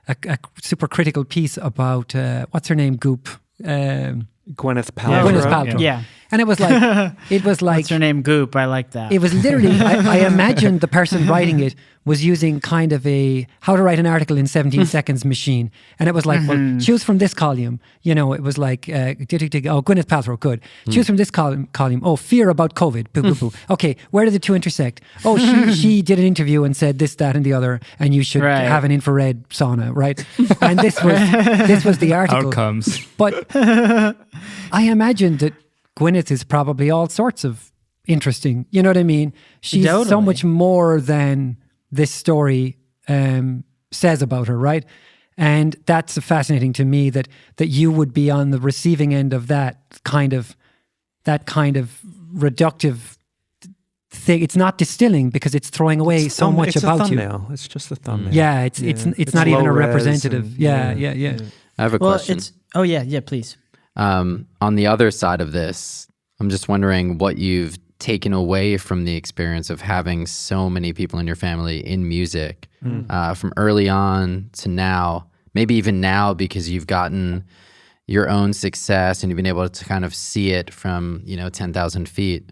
A super critical piece about what's her name? Goop. Gwyneth Paltrow. Gwyneth Paltrow. Yeah. And it was like What's her name? Goop. I like that. It was literally. I imagined the person writing it was using kind of a how to write an article in 17 seconds machine, and it was like, well, choose from this column. It was like, Gwyneth Paltrow, good. Choose from this column. Oh, fear about COVID. Boo, boo, boo. Okay, where did the two intersect? Oh, she did an interview and said this, that, and the other, and you should have an infrared sauna, right? And this was the article. Outcomes. But I imagined that Gwyneth is probably all sorts of interesting. You know what I mean? She's so much more than this story says about her, right? And that's fascinating to me that you would be on the receiving end of that kind of reductive thing. It's not distilling because it's throwing away so much about you. It's just a thumbnail. Yeah, it's not even a representative. Yeah. I have a question. Please. On the other side of this, I'm just wondering what you've taken away from the experience of having so many people in your family in music from early on to now, maybe even now because you've gotten your own success and you've been able to kind of see it from 10,000 feet.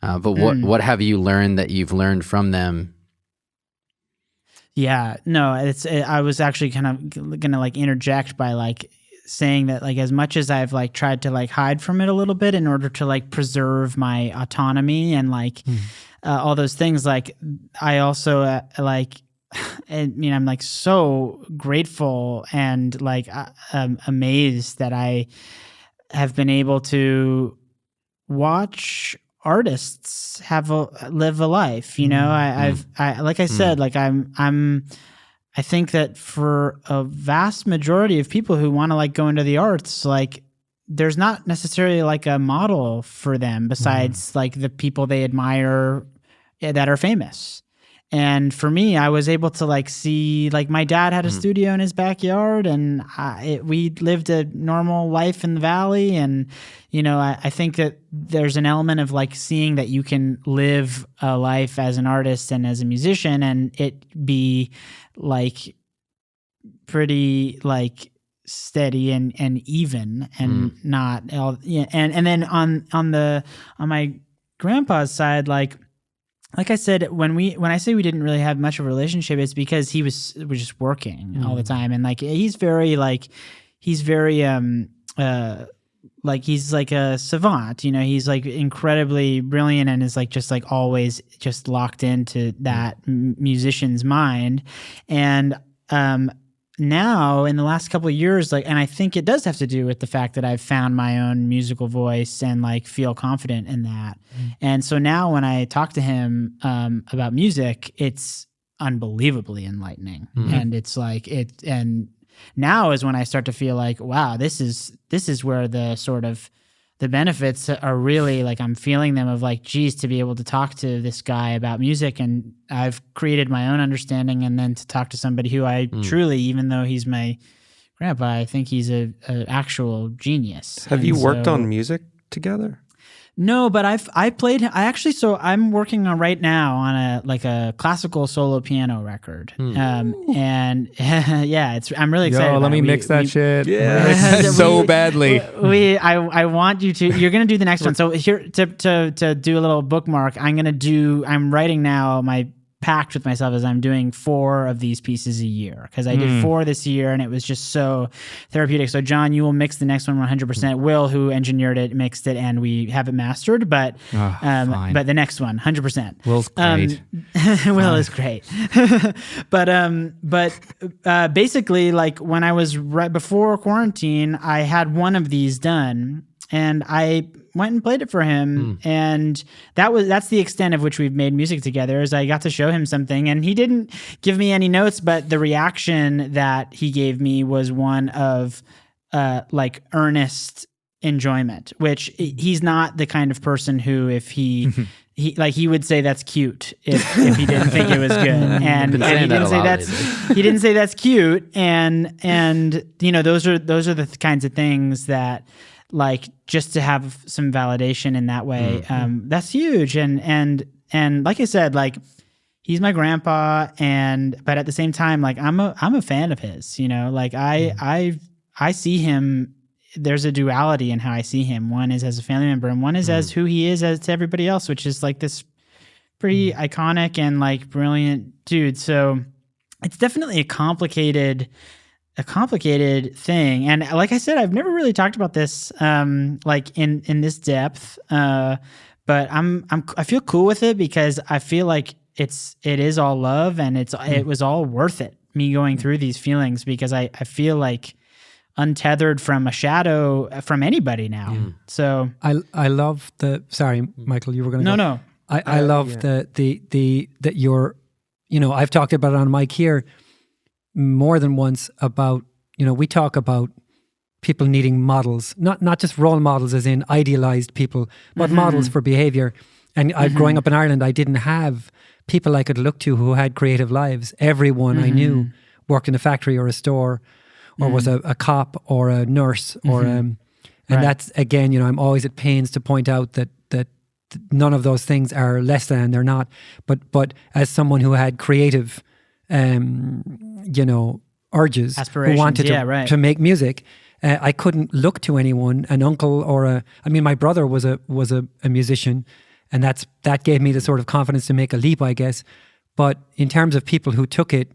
But what have you learned that you've learned from them? Yeah, no, I was actually kind of gonna like interject by like saying that like as much as I've like tried to like hide from it a little bit in order to like preserve my autonomy and like all those things, like I also I'm like so grateful and like amazed that I have been able to watch artists live a life. I said, like I think that for a vast majority of people who want to like go into the arts, like there's not necessarily like a model for them besides like the people they admire that are famous. And for me, I was able to like see, like my dad had a studio in his backyard and we lived a normal life in the valley. And, I think that there's an element of like seeing that you can live a life as an artist and as a musician and it be like pretty like steady and even and not all, and then on my grandpa's side, like I said, when I say we didn't really have much of a relationship, it's because he was just working all the time, and like he's very he's like a savant, you know, he's like incredibly brilliant and is like just like always just locked into that musician's mind. And now in the last couple of years, like, and I think it does have to do with the fact that I've found my own musical voice and like feel confident in that. And so now when I talk to him about music, it's unbelievably enlightening. And it's like and now is when I start to feel like, wow, this is where the sort of the benefits are really like, I'm feeling them of like, geez, to be able to talk to this guy about music, and I've created my own understanding, and then to talk to somebody who I truly, even though he's my grandpa, I think he's an actual genius. Have you worked on music together? No, but so I'm working on right now on a classical solo piano record. And yeah, I'm really excited. Let me mix that shit. Yeah. So badly. I want you to, you're going to do the next one. So here to do a little bookmark, I'm writing now my pact with myself is I'm doing 4 of these pieces a year, because I did 4 this year and it was just so therapeutic. So John, you will mix the next one 100%. Will, who engineered it, mixed it, and we have it mastered. But but the next one 100%. Will's great. Will is great. but basically, like when I was right before quarantine, I had one of these done. And I went and played it for him, and that's the extent of which we've made music together. Is I got to show him something, and he didn't give me any notes, but the reaction that he gave me was one of like earnest enjoyment. Which he's not the kind of person who, if he would say that's cute if he didn't think it was good, and he didn't say that's cute, and you know those are the kinds of things that. Like just to have some validation in that way, that's huge. And like I said, like he's my grandpa, but at the same time, like I'm a fan of his. You know, like I see him. There's a duality in how I see him. One is as a family member, and one is as who he is as to everybody else, which is like this pretty iconic and like brilliant dude. So it's definitely a complicated thing, and like I said, I've never really talked about this like in this depth, but I feel cool with it because I feel like it is all love, and it was all worth it, me going through these feelings, because I feel like untethered from a shadow from anybody now. So I love sorry, Michael, you were going to no I love that you're, you know, I've talked about it on mic here more than once about, you know, we talk about people needing models, not just role models as in idealized people, but models for behavior. And growing up in Ireland, I didn't have people I could look to who had creative lives. Everyone I knew worked in a factory or a store, or was a cop or a nurse, or and that's, again, you know, I'm always at pains to point out that none of those things are less than, they're not. But as someone who had creative you know, urges, who wanted to make music, I couldn't look to anyone, an uncle or my brother was a musician, and that gave me the sort of confidence to make a leap, I guess. But in terms of people who took it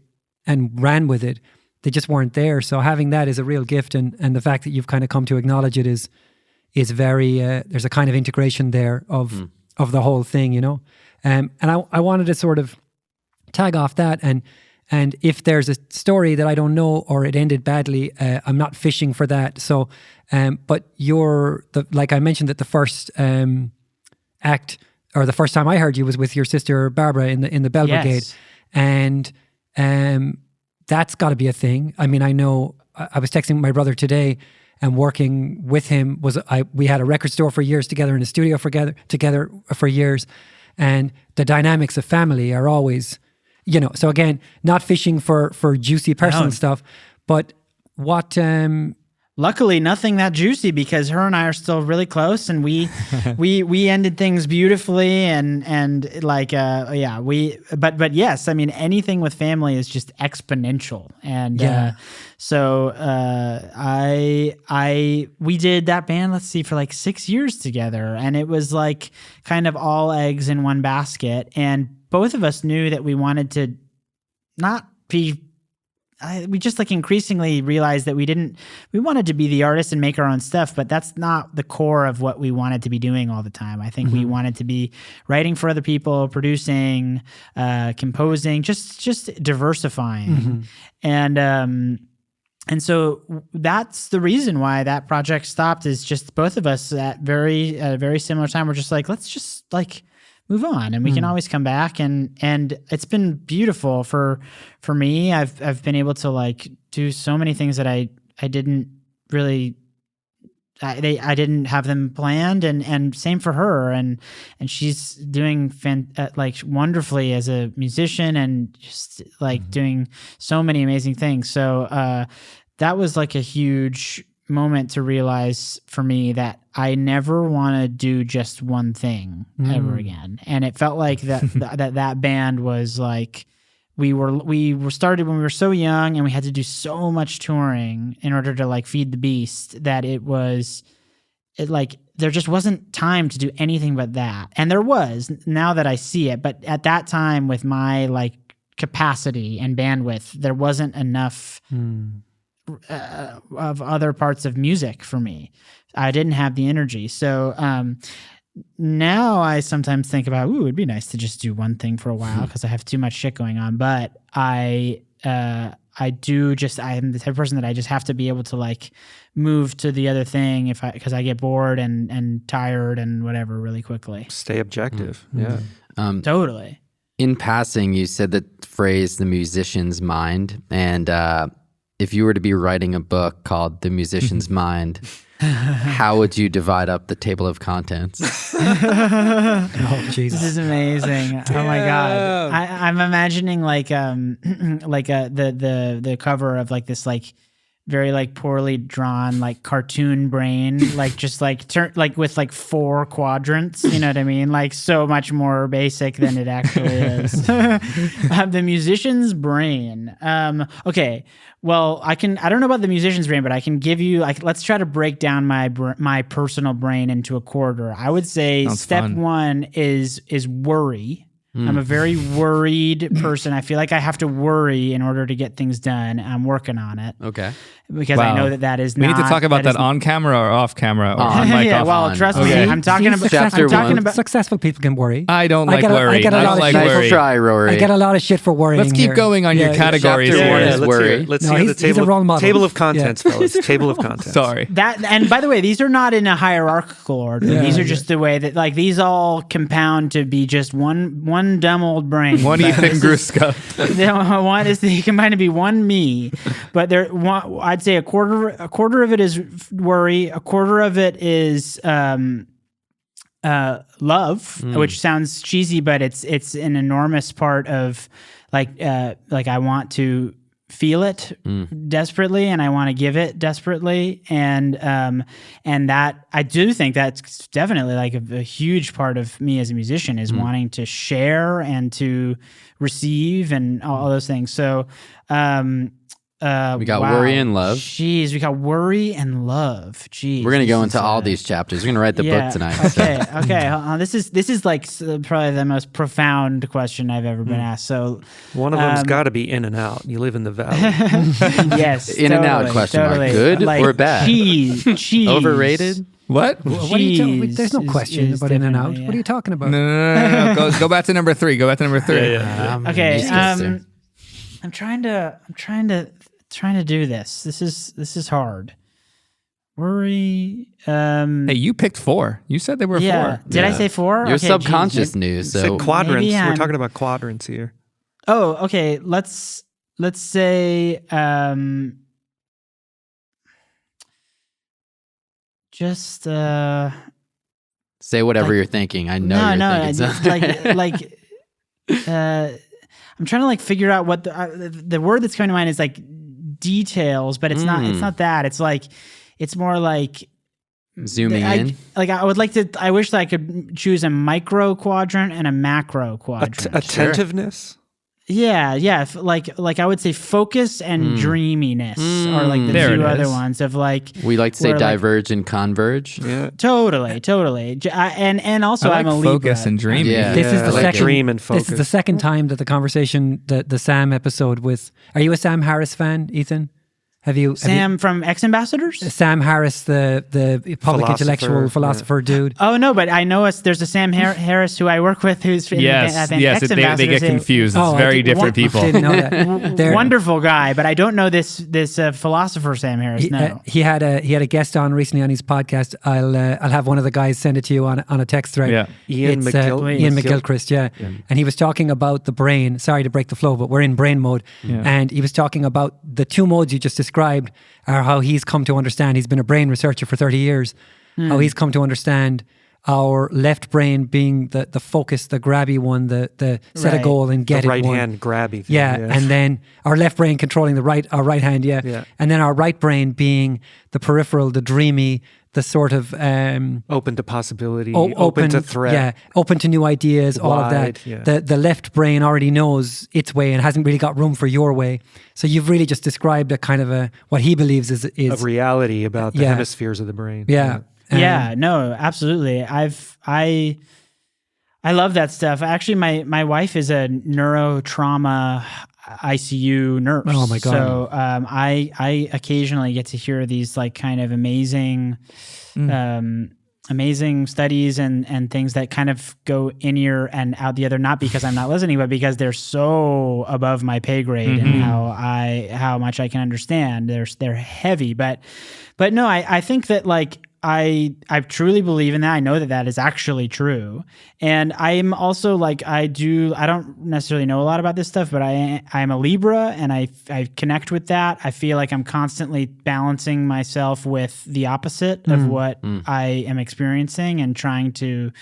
and ran with it, they just weren't there. So having that is a real gift, and the fact that you've kind of come to acknowledge it is very, there's a kind of integration there of the whole thing, you know. And I wanted to sort of tag off that, and if there's a story that I don't know or it ended badly, I'm not fishing for that. So, but like I mentioned, that the first act, or the first time I heard you, was with your sister Barbara in the Bell Brigade, and that's got to be a thing. I mean, I know I was texting my brother today, and working with him we had a record store for years together, and a studio together for years, and the dynamics of family are always. You know, so again, not fishing for juicy personal stuff, but what... Luckily, nothing that juicy, because her and I are still really close, and we ended things beautifully, and like but yes, I mean, anything with family is just exponential, and so we did that band, let's see, for like 6 years together, and it was like kind of all eggs in one basket, and both of us knew that we wanted to not be we just like increasingly realized that we wanted to be the artist and make our own stuff, but that's not the core of what we wanted to be doing all the time. I think we wanted to be writing for other people, producing, composing, just diversifying. And so that's the reason why that project stopped, is just both of us at a very similar time. We're just like, let's just like move on, and we can always come back. And it's been beautiful for me. I've been able to like do so many things that I didn't really, I didn't have them planned, and same for her. And she's doing like wonderfully as a musician, and just like doing so many amazing things. So that was like a huge moment to realize for me that I never want to do just one thing ever again. And it felt like that band was like, we were started when we were so young, and we had to do so much touring in order to like feed the beast, that it like there just wasn't time to do anything but that. And there was, now that I see it, but at that time with my like capacity and bandwidth, there wasn't enough of other parts of music for me. I didn't have the energy. So now I sometimes think about, it'd be nice to just do one thing for a while because I have too much shit going on. But I am the type of person that I just have to be able to like move to the other thing because I get bored and tired and whatever really quickly. Stay objective. Yeah. Totally. In passing, you said the phrase "the musician's mind," and if you were to be writing a book called "The Musician's Mind," how would you divide up the table of contents? Oh, Jesus. This is amazing. Oh my God. I'm imagining like the cover of like this like very like poorly drawn like cartoon brain, like just like like with like 4 quadrants, you know what I mean? Like so much more basic than it actually is. The musician's brain. Okay. Well, I don't know about the musician's brain, but I can give you, like, let's try to break down my personal brain into a quarter. I would say step 1 is worry. I'm a very worried person. I feel like I have to worry in order to get things done. I'm working on it. Okay. Because I know that is not... We need to talk about that on camera or off camera or on mic off. Well, trust me, I'm talking about... Successful people can worry. I don't like worry. I don't like worry. Try, Rory. I get a lot of shit for worrying. Let's keep going on your categories. Chapter 1 is worry. Let's hear the table of contents, fellas. Table of contents. Sorry. And by the way, these are not in a hierarchical order. These are just the way that, like, these all compound to be just one dumb old brain. One Ethan Gruska. One is combined to be one me. But I'd say a quarter of it is worry, a quarter of it is love, which sounds cheesy, but it's an enormous part of like I want to feel it desperately, and I want to give it desperately, and that I do think that's definitely like a huge part of me as a musician is wanting to share and to receive and all those things. So we got worry and love. Jeez, we got worry and love. Jeez, we're gonna go into all these chapters. We're gonna write the book tonight. Okay. This is like probably the most profound question I've ever been asked. So one of them's got to be in and out. You live in the valley. Yes, in and out question mark. Good like, or bad? Cheese. Overrated. What? What are you there's no question about in and out. Yeah. What are you talking about? No. Go back to number 3. Okay. I'm trying to do this. This is hard. Worry. Hey, you picked 4. You said they were 4. Did I say 4? You're subconscious news. So said quadrants. We're talking about quadrants here. Oh, okay. Let's say just say whatever you're thinking. I know you're thinking I'm trying to like figure out what the word that's coming to mind is like details, but it's not that. It's like it's more like zooming in. I wish that I could choose a micro quadrant and a macro quadrant. Attentiveness. Like I would say focus and dreaminess are like the two other ones of like. We like to say diverge and converge. Yeah, totally. And also I like I'm a Libra. Focus and dreamy. Yeah. This is the like second dream and focus. This is the second time that the conversation, the Sam episode with. Are you a Sam Harris fan, Ethan? Sam from Ex Ambassadors? Sam Harris, the public intellectual philosopher dude. Oh no, but I know there's a Sam Harris who I work with who's in Ex Ambassadors. They get confused. It's very different people. Didn't know that. Wonderful guy, but I don't know this philosopher Sam Harris. No, he had a guest on recently on his podcast. I'll have one of the guys send it to you on a text thread. Yeah, Ian McGilchrist. Yeah, and he was talking about the brain. Sorry to break the flow, but we're in brain mode, and he was talking about the two modes you just described are how he's come to understand. He's been a brain researcher for 30 years. How he's come to understand our left brain being the focus, the grabby one, the set a goal and get the it right one. hand grabby thing. Yeah, and then our left brain controlling our right hand, and then our right brain being the peripheral, the dreamy, the sort of open to possibility, open to threat, open to new ideas, all of that. Yeah. The left brain already knows its way and hasn't really got room for your way. So you've really just described a kind of what he believes is a reality about the hemispheres of the brain. Yeah. No, absolutely. I love that stuff. Actually, my wife is a neurotrauma ICU nurse. Oh my God. So I occasionally get to hear these like kind of amazing studies and things that kind of go in ear and out the other, not because I'm not listening, but because they're so above my pay grade and how much I can understand. They're heavy, but no, I think that like I truly believe in that. I know that is actually true. And I'm also like, I don't necessarily know a lot about this stuff, but I'm a Libra and I connect with that. I feel like I'm constantly balancing myself with the opposite of what I am experiencing and trying to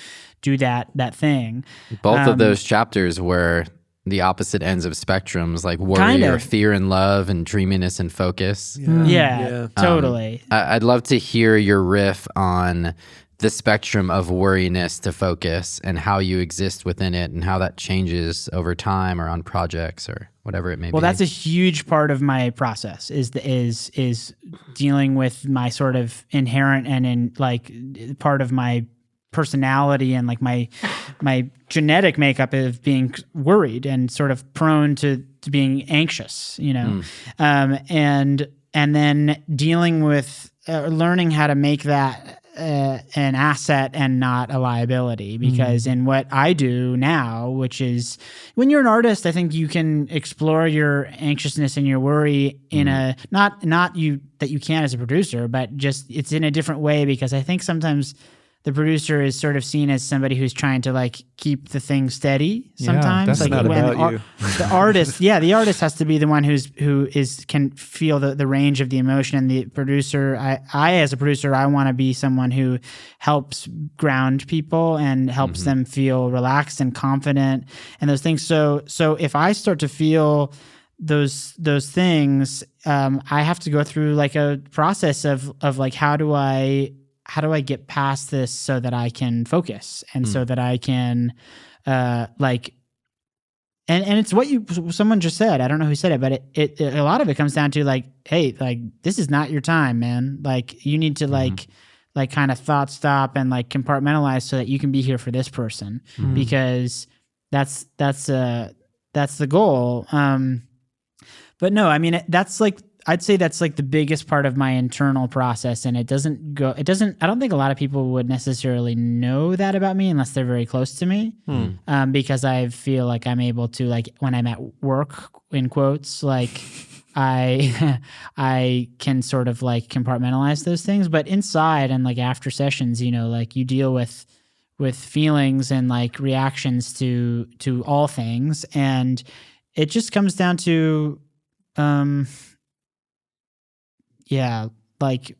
do that thing. Both of those chapters were the opposite ends of spectrums, like worry or fear and love and dreaminess and focus. Yeah, totally. I'd love to hear your riff on the spectrum of worriness to focus and how you exist within it and how that changes over time or on projects or whatever it may be. Well, that's a huge part of my process is dealing with my sort of inherent and in like part of my personality and like my genetic makeup of being worried and sort of prone to being anxious, and then dealing with learning how to make that an asset and not a liability, because in what I do now, which is when you're an artist, I think you can explore your anxiousness and your worry in a not you that you can as a producer, but just it's in a different way, because I think sometimes the producer is sort of seen as somebody who's trying to like keep the thing steady sometimes. That's like not when about you. The artist, the artist has to be the one who can feel the range of the emotion, and the producer, I as a producer, I want to be someone who helps ground people and helps them feel relaxed and confident and those things. So if I start to feel those things, I have to go through like a process of like, how do I get past this so that I can focus and so that I can like, and it's what someone just said. I don't know who said it, but it a lot of it comes down to like, hey, like this is not your time, man. Like you need to like kind of thought stop and like compartmentalize so that you can be here for this person, because that's the goal. But no, I mean, that's like, I'd say that's like the biggest part of my internal process, and I don't think a lot of people would necessarily know that about me unless they're very close to me. Because I feel like I'm able to, like, when I'm at work, in quotes, like I can sort of like compartmentalize those things, but inside and like after sessions, like you deal with feelings and like reactions to all things, and it just comes down to like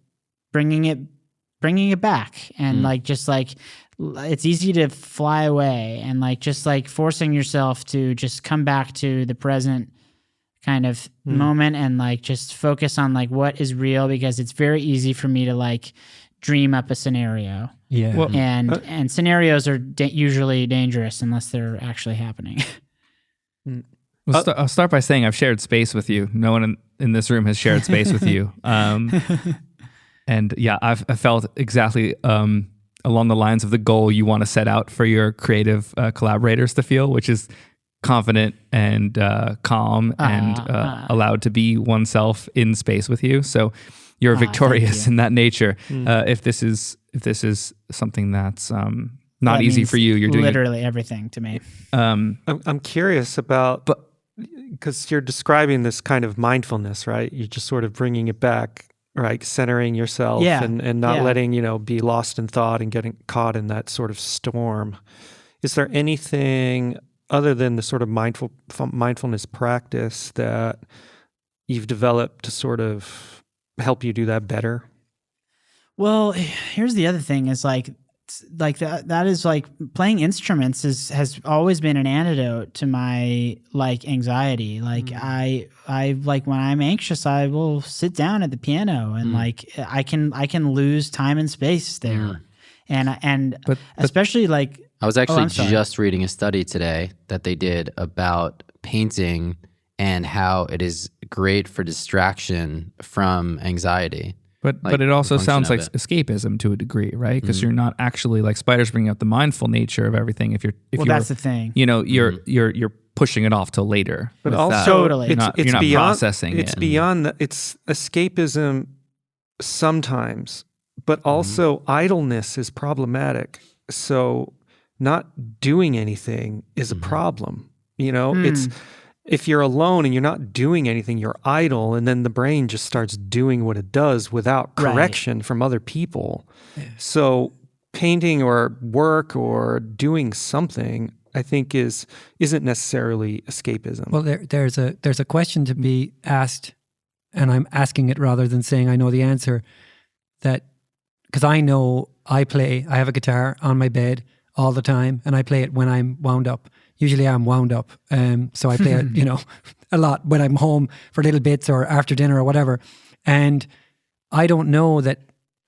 bringing it back, and like just like it's easy to fly away, and like just like forcing yourself to just come back to the present kind of moment and like just focus on like what is real, because it's very easy for me to like dream up a scenario. Yeah. Well, and scenarios are usually dangerous unless they're actually happening. Well, I'll start by saying I've shared space with you. No one in this room has shared space with you. And yeah, I felt exactly along the lines of the goal you want to set out for your creative collaborators to feel, which is confident and calm and allowed to be oneself in space with you. So you're victorious in that nature. If this is something that's not easy for you, you're doing literally everything to me. I'm curious about, because you're describing this kind of mindfulness, right? You're just sort of bringing it back, right? Centering yourself and not letting, be lost in thought and getting caught in that sort of storm. Is there anything other than the sort of mindfulness practice that you've developed to sort of help you do that better? Well, here's the other thing is like that is like playing instruments has always been an antidote to my like anxiety. Like I like when I'm anxious, I will sit down at the piano and like I can lose time and space there. And but especially like I was actually just reading a study today that they did about painting and how it is great for distraction from anxiety. But it also sounds like escapism to a degree, right? Because you're not actually, like Spider's bringing up the mindful nature of everything. If you're that's the thing. You're pushing it off till later. But also, totally, you're not beyond, processing it's it. Beyond that. It's escapism sometimes, but also idleness is problematic. So not doing anything is a problem. It's. If you're alone and you're not doing anything, you're idle, and then the brain just starts doing what it does without correction from other people. Yeah. So painting or work or doing something, I think, isn't necessarily escapism. Well, there's a question to be asked, and I'm asking it rather than saying I know the answer. That because I know I have a guitar on my bed all the time, and I play it when I'm wound up. Usually I'm wound up, so I play it, a lot when I'm home for little bits or after dinner or whatever. And I don't know that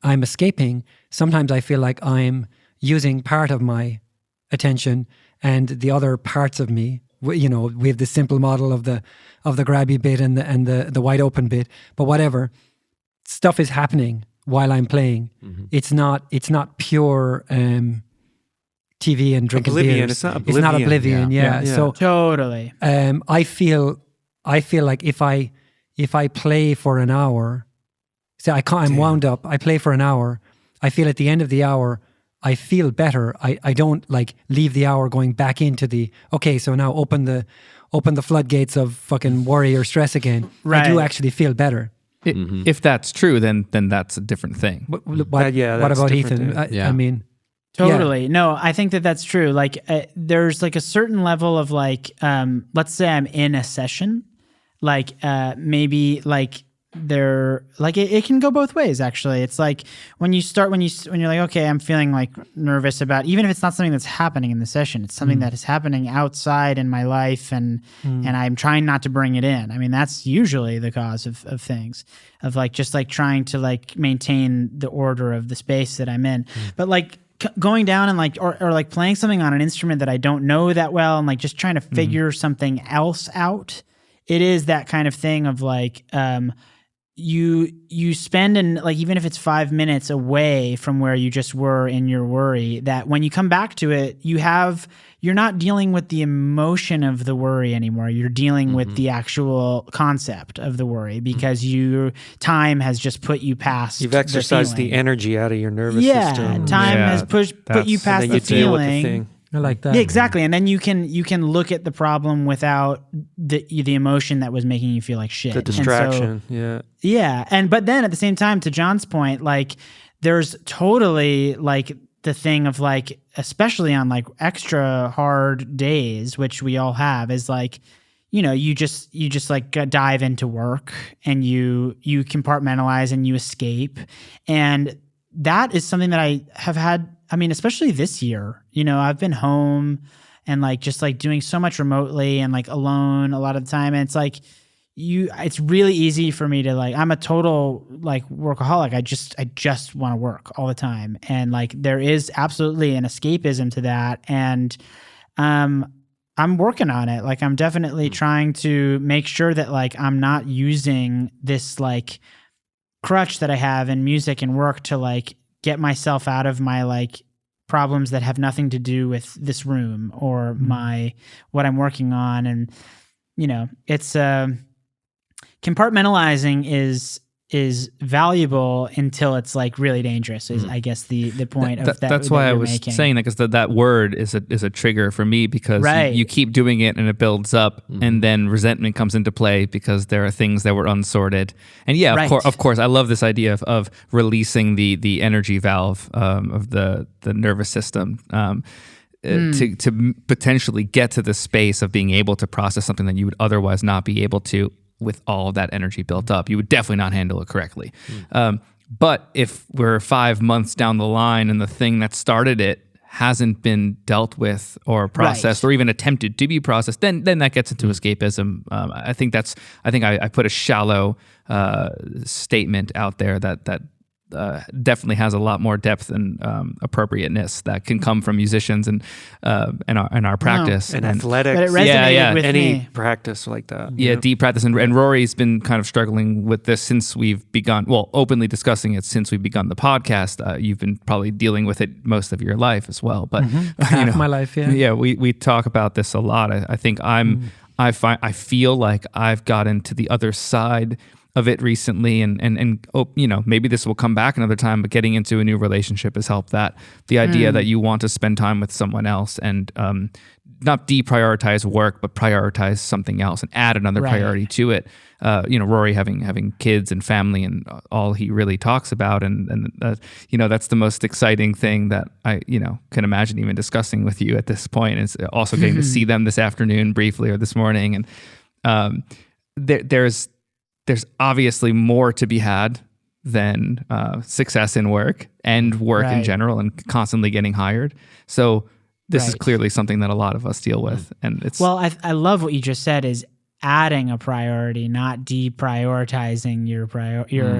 I'm escaping. Sometimes I feel like I'm using part of my attention and the other parts of me. We have this simple model of the grabby bit and the wide open bit. But whatever, stuff is happening while I'm playing. It's not pure. TV and drinking beers. It's not oblivion. Yeah. So totally. I feel like if I play for an hour, I'm wound up. I play for an hour. I feel at the end of the hour, I feel better. I don't like leave the hour going back into the so now open the floodgates of fucking worry or stress again. Right. I do actually feel better. If that's true, then that's a different thing. What about Ethan? I mean. Totally. Yeah. No, I think that's true. Like there's like a certain level of like, let's say I'm in a session, like maybe like it can go both ways actually. It's like when you're like, okay, I'm feeling like nervous about, even if it's not something that's happening in the session, it's something that is happening outside in my life and I'm trying not to bring it in. I mean, that's usually the cause of things, of like, just like trying to like maintain the order of the space that I'm in. But like, going down and like or like playing something on an instrument that I don't know that well and like just trying to figure something else out. It is that kind of thing of like you spend like even if it's 5 minutes away from where you just were in your worry, that when you come back to it, you're not dealing with the emotion of the worry anymore. You're dealing with the actual concept of the worry because your time has just put you past. You've exercised the energy out of your nervous system. Time has put you past the feeling. Deal with the thing. I like that. Yeah, exactly. And then you can look at the problem without the emotion that was making you feel like shit. The distraction. But then at the same time, to John's point, like there's totally like the thing of like, especially on like extra hard days, which we all have, is like, you just like dive into work and you compartmentalize and you escape. And that is something that I have had, I mean, especially this year, I've been home and like just like doing so much remotely and like alone a lot of the time. And it's like, it's really easy for me to like, I'm a total like workaholic. I just want to work all the time. And like, there is absolutely an escapism to that. And, I'm working on it. Like I'm definitely trying to make sure that like I'm not using this like crutch that I have in music and work to like get myself out of my like problems that have nothing to do with this room or my what I'm working on. And it's compartmentalizing is valuable until it's like really dangerous is I guess the point of that. That's why I was saying that, because that word is a trigger for me, because you keep doing it and it builds up and then resentment comes into play because there are things that were unsorted. And of course I love this idea of releasing the energy valve of the nervous system to potentially get to the space of being able to process something that you would otherwise not be able to with all of that energy built up. You would definitely not handle it correctly. But if we're 5 months down the line and the thing that started it hasn't been dealt with or processed or even attempted to be processed, then that gets into escapism. I think I put a shallow statement out there that definitely has a lot more depth and appropriateness that can come from musicians and our practice and athletics. But it resonated with any me. Practice like that. Yeah, deep practice. And Rory's been kind of struggling with this since we've begun, openly discussing it since we've begun the podcast. You've been probably dealing with it most of your life as well. But half my life, yeah, we talk about this a lot. I think I feel like I've gotten to the other side of it recently, and maybe this will come back another time, but getting into a new relationship has helped that. The idea that you want to spend time with someone else and not deprioritize work, but prioritize something else and add another priority to it. Rory having kids and family and all he really talks about, and that's the most exciting thing that I can imagine even discussing with you at this point. Is also getting to see them this afternoon briefly or this morning, and there's obviously more to be had than success in work and work in general and constantly getting hired. So this is clearly something that a lot of us deal with. And it's... Well, I love what you just said is adding a priority, not deprioritizing your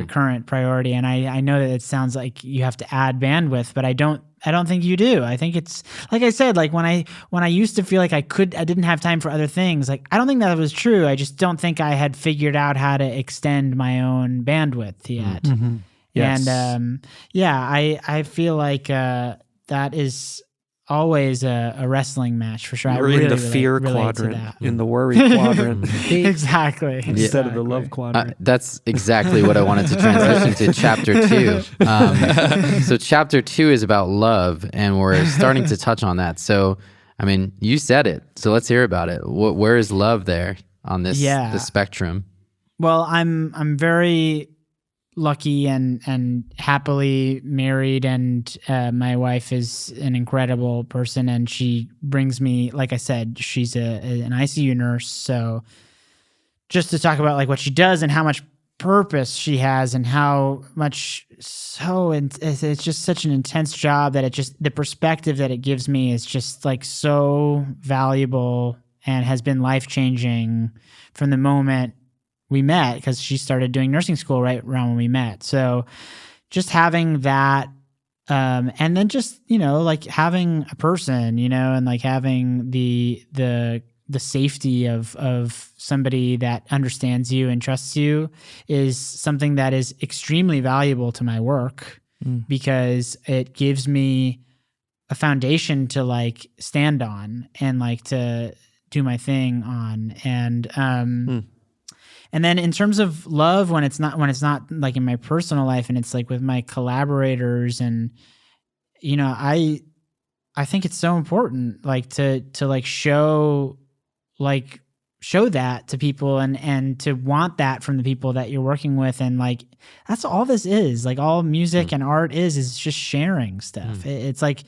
current priority. And I know that it sounds like you have to add bandwidth, but I don't think you do. I think it's like I said, like when I used to feel like I didn't have time for other things. Like I don't think that was true. I just don't think I had figured out how to extend my own bandwidth yet. Yes. And I feel like that is always a wrestling match for sure. You're in the fear quadrant, in the worry quadrant. Exactly. Instead of the love quadrant. That's exactly what I wanted to transition to chapter 2. So chapter 2 is about love, and we're starting to touch on that. So, I mean, you said it, so let's hear about it. Where is love there on this the spectrum? Well, I'm very lucky and happily married, and my wife is an incredible person, and she brings me, like I said, she's an ICU nurse. So just to talk about like what she does and how much purpose she has and how much it's just such an intense job that the perspective that it gives me is just like so valuable and has been life-changing from the moment we met, because she started doing nursing school right around when we met. So just having that, and then just, like having a person, and like having the safety of somebody that understands you and trusts you is something that is extremely valuable to my work, because it gives me a foundation to like stand on and like to do my thing on. And then in terms of love, when it's not like in my personal life and it's like with my collaborators, and I think it's so important like to like show that to people and to want that from the people that you're working with. And like that's all this is, like all music and art is just sharing stuff. It's like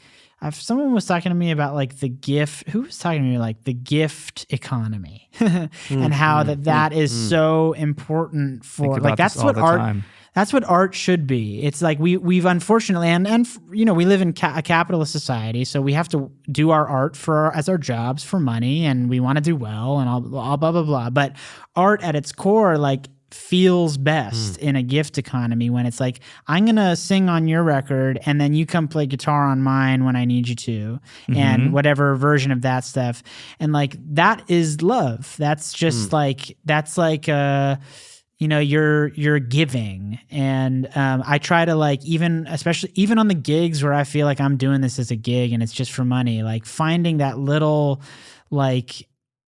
someone was talking to me about like the gift economy and how that is so important for like that's what art should be. It's like we've unfortunately and we live in a capitalist society, so we have to do our art as our jobs for money, and we want to do well and all blah blah blah. But art at its core, like feels best in a gift economy, when it's like, I'm going to sing on your record and then you come play guitar on mine when I need you to, and whatever version of that stuff. And like, that is love. That's just you're giving. And I try to like, even on the gigs where I feel like I'm doing this as a gig and it's just for money, like finding that little like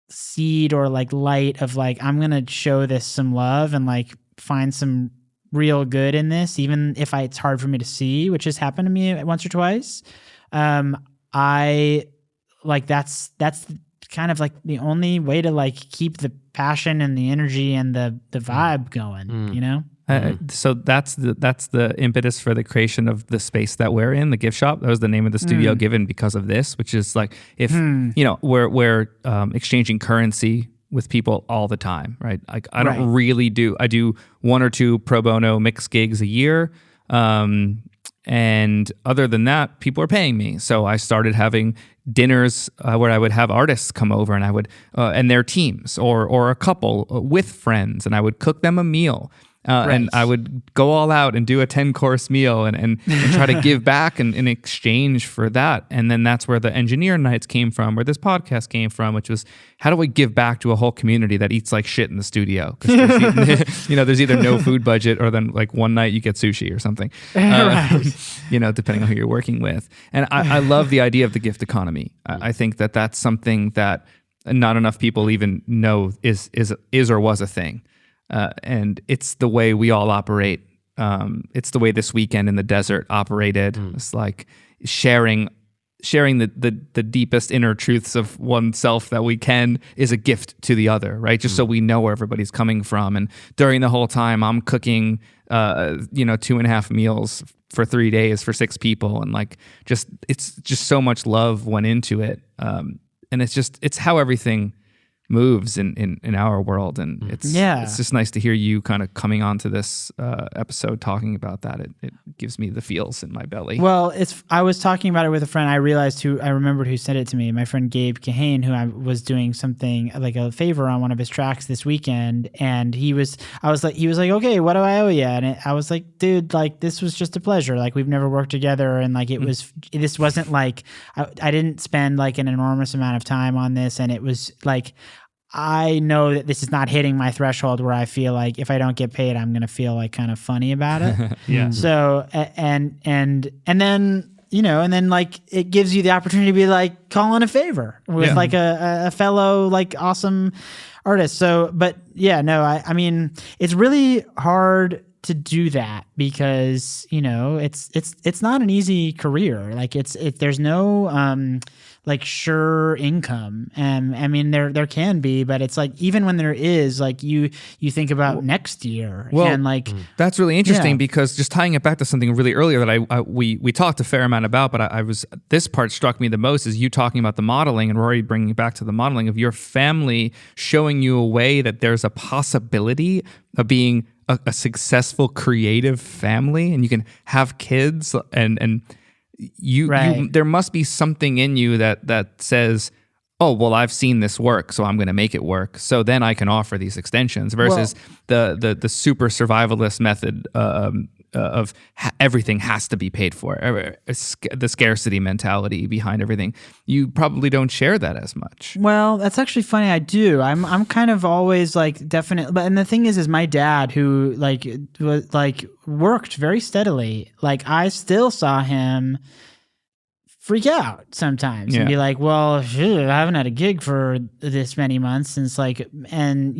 seed or like light of like, I'm gonna show this some love and like find some real good in this, even if it's hard for me to see, which has happened to me once or twice. I like, that's kind of like the only way to like keep the passion and the energy and the vibe going, you know? So that's the impetus for the creation of the space that we're in, the gift shop. That was the name of the studio given because of this, which is like, if we're exchanging currency with people all the time, right? Like I don't really do. I do 1 or 2 pro bono mix gigs a year, and other than that, people are paying me. So I started having dinners where I would have artists come over, and I would and their teams or a couple with friends, and I would cook them a meal. And I would go all out and do a 10-course meal and try to give back in exchange for that. And then that's where the engineer nights came from, where this podcast came from, which was, how do we give back to a whole community that eats like shit in the studio? Because there's either no food budget, or then like one night you get sushi or something, depending on who you're working with. And I love the idea of the gift economy. I think that that's something that not enough people even know is or was a thing. And it's the way we all operate. It's the way this weekend in the desert operated. It's like sharing the deepest inner truths of oneself that we can is a gift to the other, right? Just so we know where everybody's coming from. And during the whole time, I'm cooking, 2.5 meals for 3 days for 6 people, and like it's just so much love went into it. And it's how everything moves in our world, and it's just nice to hear you kind of coming onto this episode talking about that. It gives me the feels in my belly. Well, I was talking about it with a friend. I remembered who sent it to me. My friend Gabe Kahane, who I was doing something like a favor on one of his tracks this weekend, and he was like, okay, what do I owe you? And I was like, dude, like this was just a pleasure. Like we've never worked together, and like this wasn't like I didn't spend like an enormous amount of time on this, and it was like, I know that this is not hitting my threshold where I feel like if I don't get paid, I'm going to feel like kind of funny about it. Yeah. So, and then like it gives you the opportunity to be like, call in a favor with like a fellow like awesome artist. So, but yeah, no, I mean, it's really hard to do that because, it's not an easy career. Like there's no, like sure income. I mean, there can be, but it's like, even when there is, like you think about next year, and like that's really interesting because just tying it back to something really earlier that we talked a fair amount about, but this part struck me the most is you talking about the modeling, and Rory bringing it back to the modeling of your family showing you a way that there's a possibility of being a successful creative family, and you can have kids and you there must be something in you that says, oh, well, I've seen this work, so I'm going to make it work. So then I can offer these extensions versus the super survivalist method of everything has to be paid for, the scarcity mentality behind everything. You probably don't share that as much. Well, that's actually funny. I do. I'm kind of always like definitely, but and the thing is my dad who worked very steadily. Like I still saw him freak out sometimes and be like, well, shoot, I haven't had a gig for this many months since like, and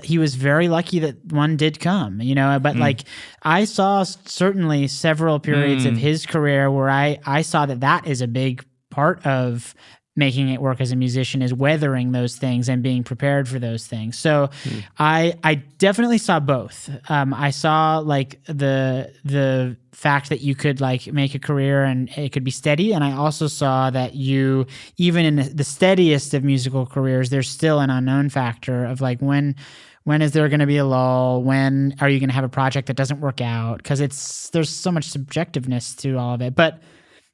he was very lucky that one did come, but like I saw certainly several periods of his career where I saw that is a big part of making it work as a musician, is weathering those things and being prepared for those things. So I definitely saw both. I saw like the fact that you could like make a career and it could be steady. And I also saw that you, even in the steadiest of musical careers, there's still an unknown factor of like, when is there going to be a lull? When are you going to have a project that doesn't work out? Because there's so much subjectiveness to all of it. But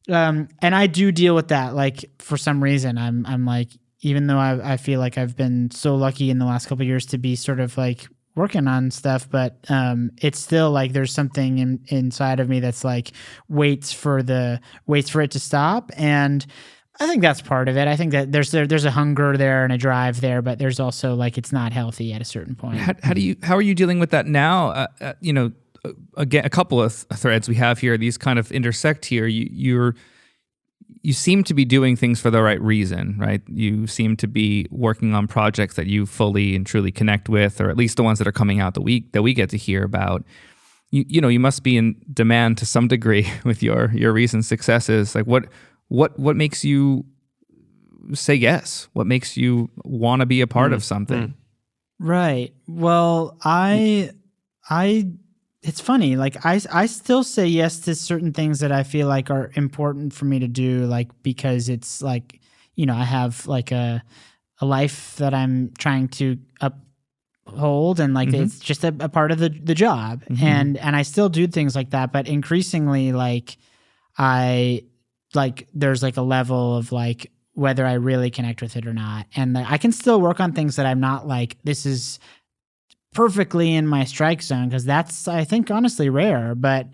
and I do deal with that. Like for some reason, I'm like, even though I feel like I've been so lucky in the last couple of years to be sort of like working on stuff, but it's still like there's something inside of me that's like waits for it to stop. And I think that's part of it. I think that there's a hunger there and a drive there, but there's also like it's not healthy at a certain point. How are you dealing with that now? Again, a couple of threads we have here, these kind of intersect here. You seem to be doing things for the right reason, right? You seem to be working on projects that you fully and truly connect with, or at least the ones that are coming out that we get to hear about. You must be in demand to some degree with your recent successes. Like what makes you say yes? What makes you want to be a part of something? Right. Well, it's funny. Like I still say yes to certain things that I feel like are important for me to do, like because it's like, I have like a life that I'm trying to uphold, and like it's just a part of the job. And I still do things like that, but increasingly there's like a level of like whether I really connect with it or not. And I can still work on things that I'm not like, this is perfectly in my strike zone, because that's, I think, honestly rare. But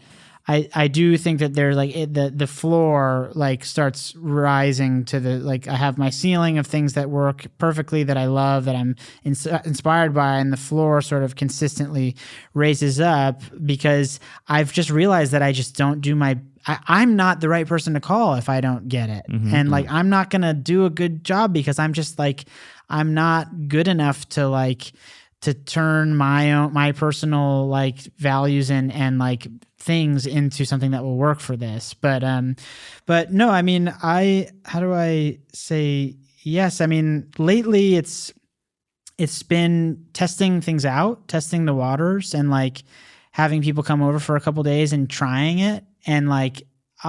I do think that there's like the floor like starts rising to the, like I have my ceiling of things that work perfectly, that I love, that I'm inspired by, and the floor sort of consistently raises up, because I've just realized that I just don't do I'm not the right person to call if I don't get it. And like, I'm not going to do a good job because I'm just like, I'm not good enough to turn my personal like values and like things into something that will work for this. But no, I mean, how do I say yes? I mean, lately it's been testing things out, testing the waters, and like having people come over for a couple days and trying it. And like,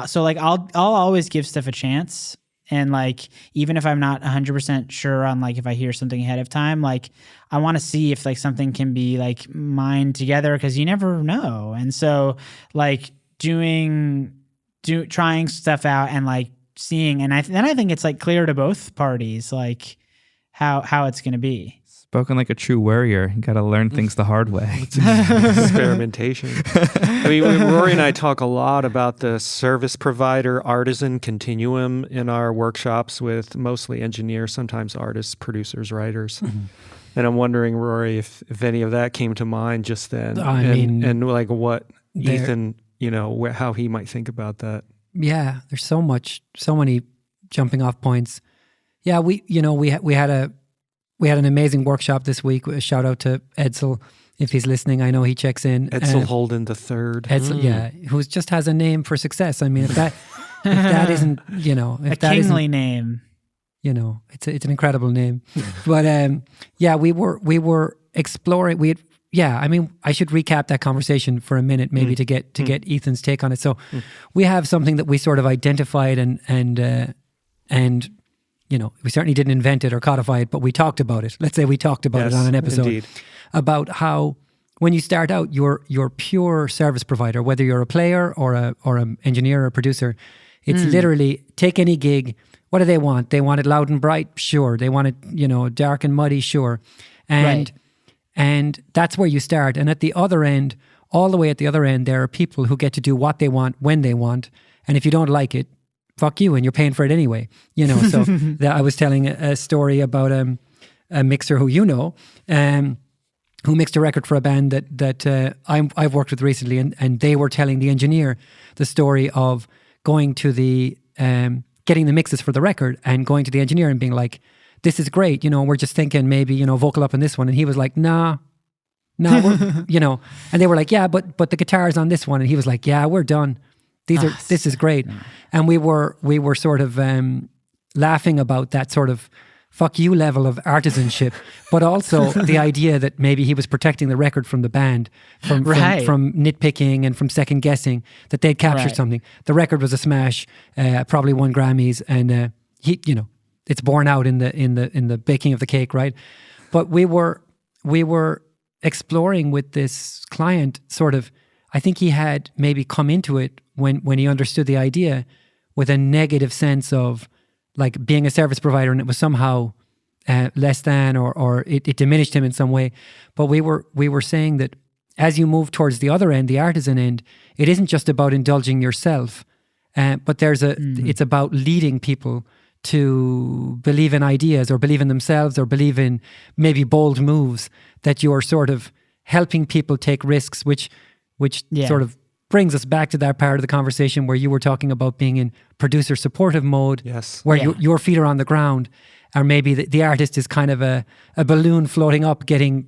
so like I'll always give stuff a chance. And like, even if I'm not 100% sure on like if I hear something ahead of time, like I want to see if like something can be like mined together, because you never know. And so like trying stuff out and like seeing, and then I think it's like clear to both parties like how it's going to be. Spoken like a true warrior. You got to learn things the hard way. Experimentation. I mean, Rory and I talk a lot about the service provider artisan continuum in our workshops with mostly engineers, sometimes artists, producers, writers. And I'm wondering, Rory, if any of that came to mind just then, and like what Ethan, how he might think about that. Yeah, there's so many jumping off points. Yeah, we had an amazing workshop this week. A shout out to Edsel, if he's listening. I know he checks in. Edsel Holden the third. Edsel, yeah, who just has a name for success. I mean, if that isn't, if a that kingly name, it's an incredible name. But we were exploring. I mean, I should recap that conversation for a minute, maybe to get Ethan's take on it. So we have something that we sort of identified and. We certainly didn't invent it or codify it, but we talked about it. Let's say we talked about it on an episode. Indeed. About how when you start out, you're pure service provider, whether you're a player or an engineer or a producer. It's literally take any gig. What do they want? They want it loud and bright, sure. They want it, dark and muddy, sure. And that's where you start. And at the other end, all the way at the other end, there are people who get to do what they want when they want. And if you don't like it, fuck you, and you're paying for it anyway. So I was telling a story about a mixer who who mixed a record for a band that I've worked with recently, and they were telling the engineer the story of going to the getting the mixes for the record and going to the engineer and being like, "This is great, we're just thinking maybe vocal up on this one," and he was like, "Nah, we're, and they were like, "Yeah, but the guitar's on this one," and he was like, "Yeah, we're done. This is great." And we were sort of laughing about that sort of fuck you level of artisanship, but also the idea that maybe he was protecting the record from the band, from nitpicking and from second guessing, that they'd captured something. The record was a smash, probably won Grammys, and it's borne out in the baking of the cake, right? But we were exploring with this client sort of, I think he had maybe come into it when he understood the idea with a negative sense of like being a service provider, and it was somehow less than, or it diminished him in some way. But we were saying that as you move towards the other end, the artisan end, it isn't just about indulging yourself, but it's about leading people to believe in ideas or believe in themselves or believe in maybe bold moves, that you're sort of helping people take risks, which sort of brings us back to that part of the conversation where you were talking about being in producer supportive mode, yes, where your feet are on the ground, or maybe the artist is kind of a balloon floating up, getting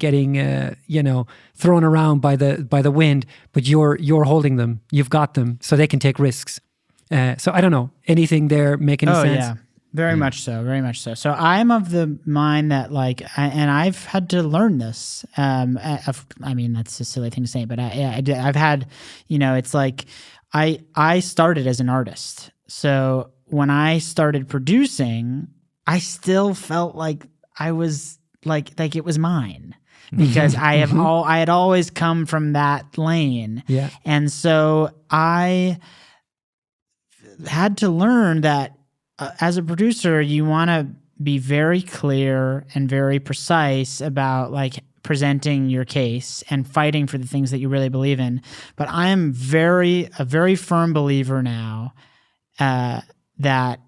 thrown around by the wind, but you're holding them, you've got them, so they can take risks. So I don't know, anything there make any sense? Yeah. Very much so, very much so. So I'm of the mind that and I've had to learn this. I mean, that's a silly thing to say, but I've had, it's like I started as an artist. So when I started producing, I still felt like I was like it was mine, because I had always come from that lane. Yeah. And so I had to learn that as a producer, you want to be very clear and very precise about presenting your case and fighting for the things that you really believe in. But I am a very firm believer now that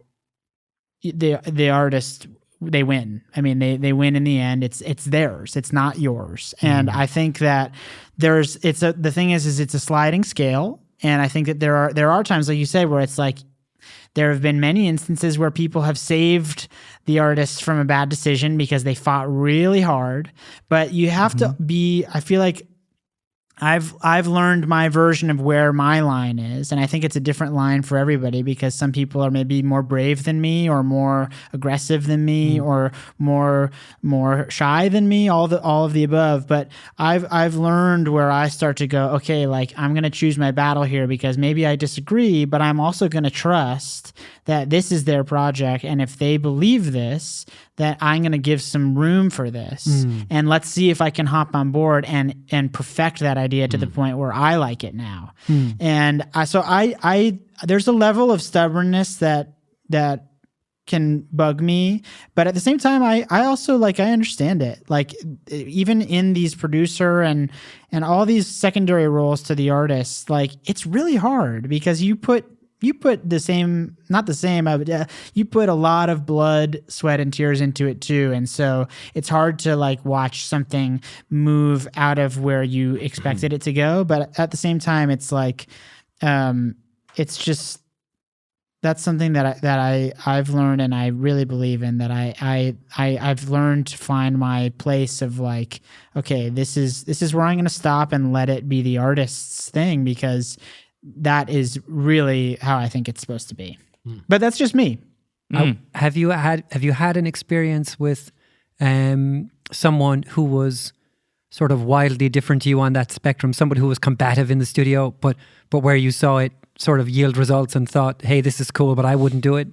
the artist, they win. I mean, they win in the end. It's theirs. It's not yours. And I think that the thing is it's a sliding scale. And I think that there are times, like you said, where it's like, there have been many instances where people have saved the artist from a bad decision because they fought really hard. But you have to be, I feel like I've learned my version of where my line is, and I think it's a different line for everybody, because some people are maybe more brave than me, or more aggressive than me, or more shy than me, all of the above. But I've learned where I start to go, okay, I'm going to choose my battle here, because maybe I disagree, but I'm also going to trust that this is their project, and if they believe this, that I'm going to give some room for this, and let's see if I can hop on board and perfect that idea to the point where I like it now. And so there's a level of stubbornness that can bug me, but at the same time, I also I understand it. Even in these producer and all these secondary roles to the artist, it's really hard, because you put you put not the same, but you put a lot of blood, sweat, and tears into it too. And so it's hard to like watch something move out of where you expected it to go. But at the same time, it's like, it's just, that's something that I've learned, and I really believe in, that I've learned to find my place of like, okay, this is where I'm going to stop and let it be the artist's thing, because that is really how I think it's supposed to be. But that's just me. Have you had an experience with someone who was sort of wildly different to you on that spectrum? Somebody who was combative in the studio, but where you saw it sort of yield results and thought, hey, this is cool, but I wouldn't do it?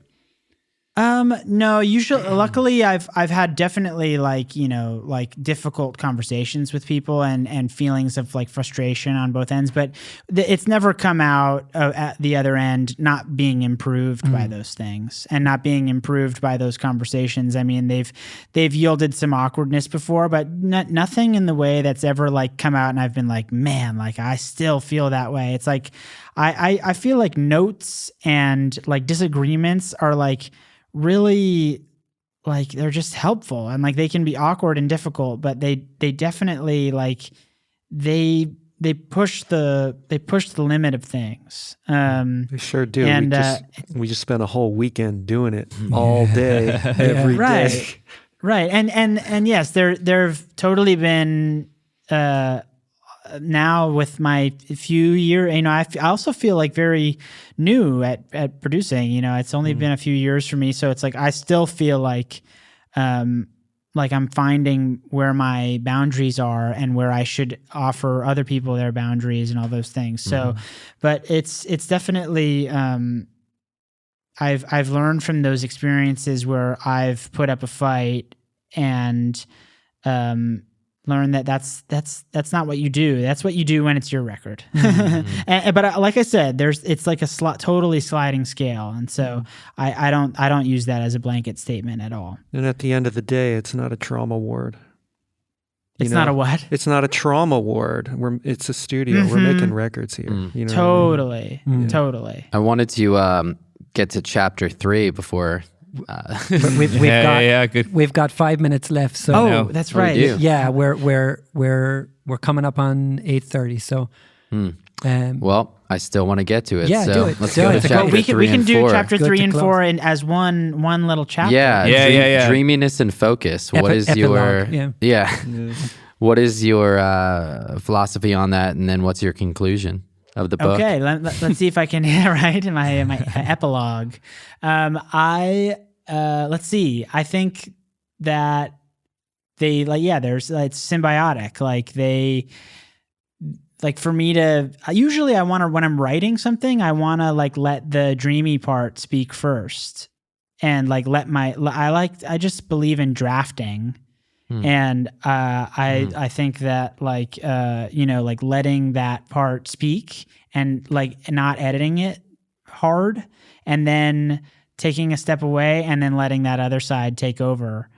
No, usually, luckily I've had definitely like difficult conversations with people and feelings of like frustration on both ends, but it's never come out at the other end not being improved by those things and not being improved by those conversations. I mean, they've yielded some awkwardness before, but nothing in the way that's ever like come out and I've been like, man, like I still feel that way. It's like, I feel like notes and like disagreements are like, really, like, they're just helpful, and like they can be awkward and difficult, but they definitely like they push the limit of things. They sure do. And we just spent a whole weekend doing it all day, every day. Right. And yes, there've totally been now with my few year, I also feel like very new at producing. It's only been a few years for me, so it's like I still feel like I'm finding where my boundaries are and where I should offer other people their boundaries and all those things. So, but it's definitely I've learned from those experiences where I've put up a fight and learn that that's not what you do. That's what you do when it's your record. But like I said, it's like a totally sliding scale, and so I don't use that as a blanket statement at all. And at the end of the day, it's not a trauma ward. It's not a what? It's not a trauma ward. It's a studio. We're making records here. You know Totally, what I mean? totally. I wanted to get to chapter 3 before. We've got 5 minutes left. So that's right. Yeah, we're coming up on 8:30. So, well, I still want to get to it. Yeah, so do it. Let's Do go it. to chapter 3 we can and do 4. chapter Good 3 to and close. 4 as one little chapter. Yeah. Dreaminess and focus. What is epilogue, your What is your philosophy on that, and then what's your conclusion of the book? Okay, let's see if I can in my epilogue. Let's see. I think that they there's it's symbiotic. For me to usually I want to, when I'm writing something, I want to let the dreamy part speak first, and I just believe in drafting. And I think that letting that part speak and not editing it hard, and then taking a step away and then letting that other side take over.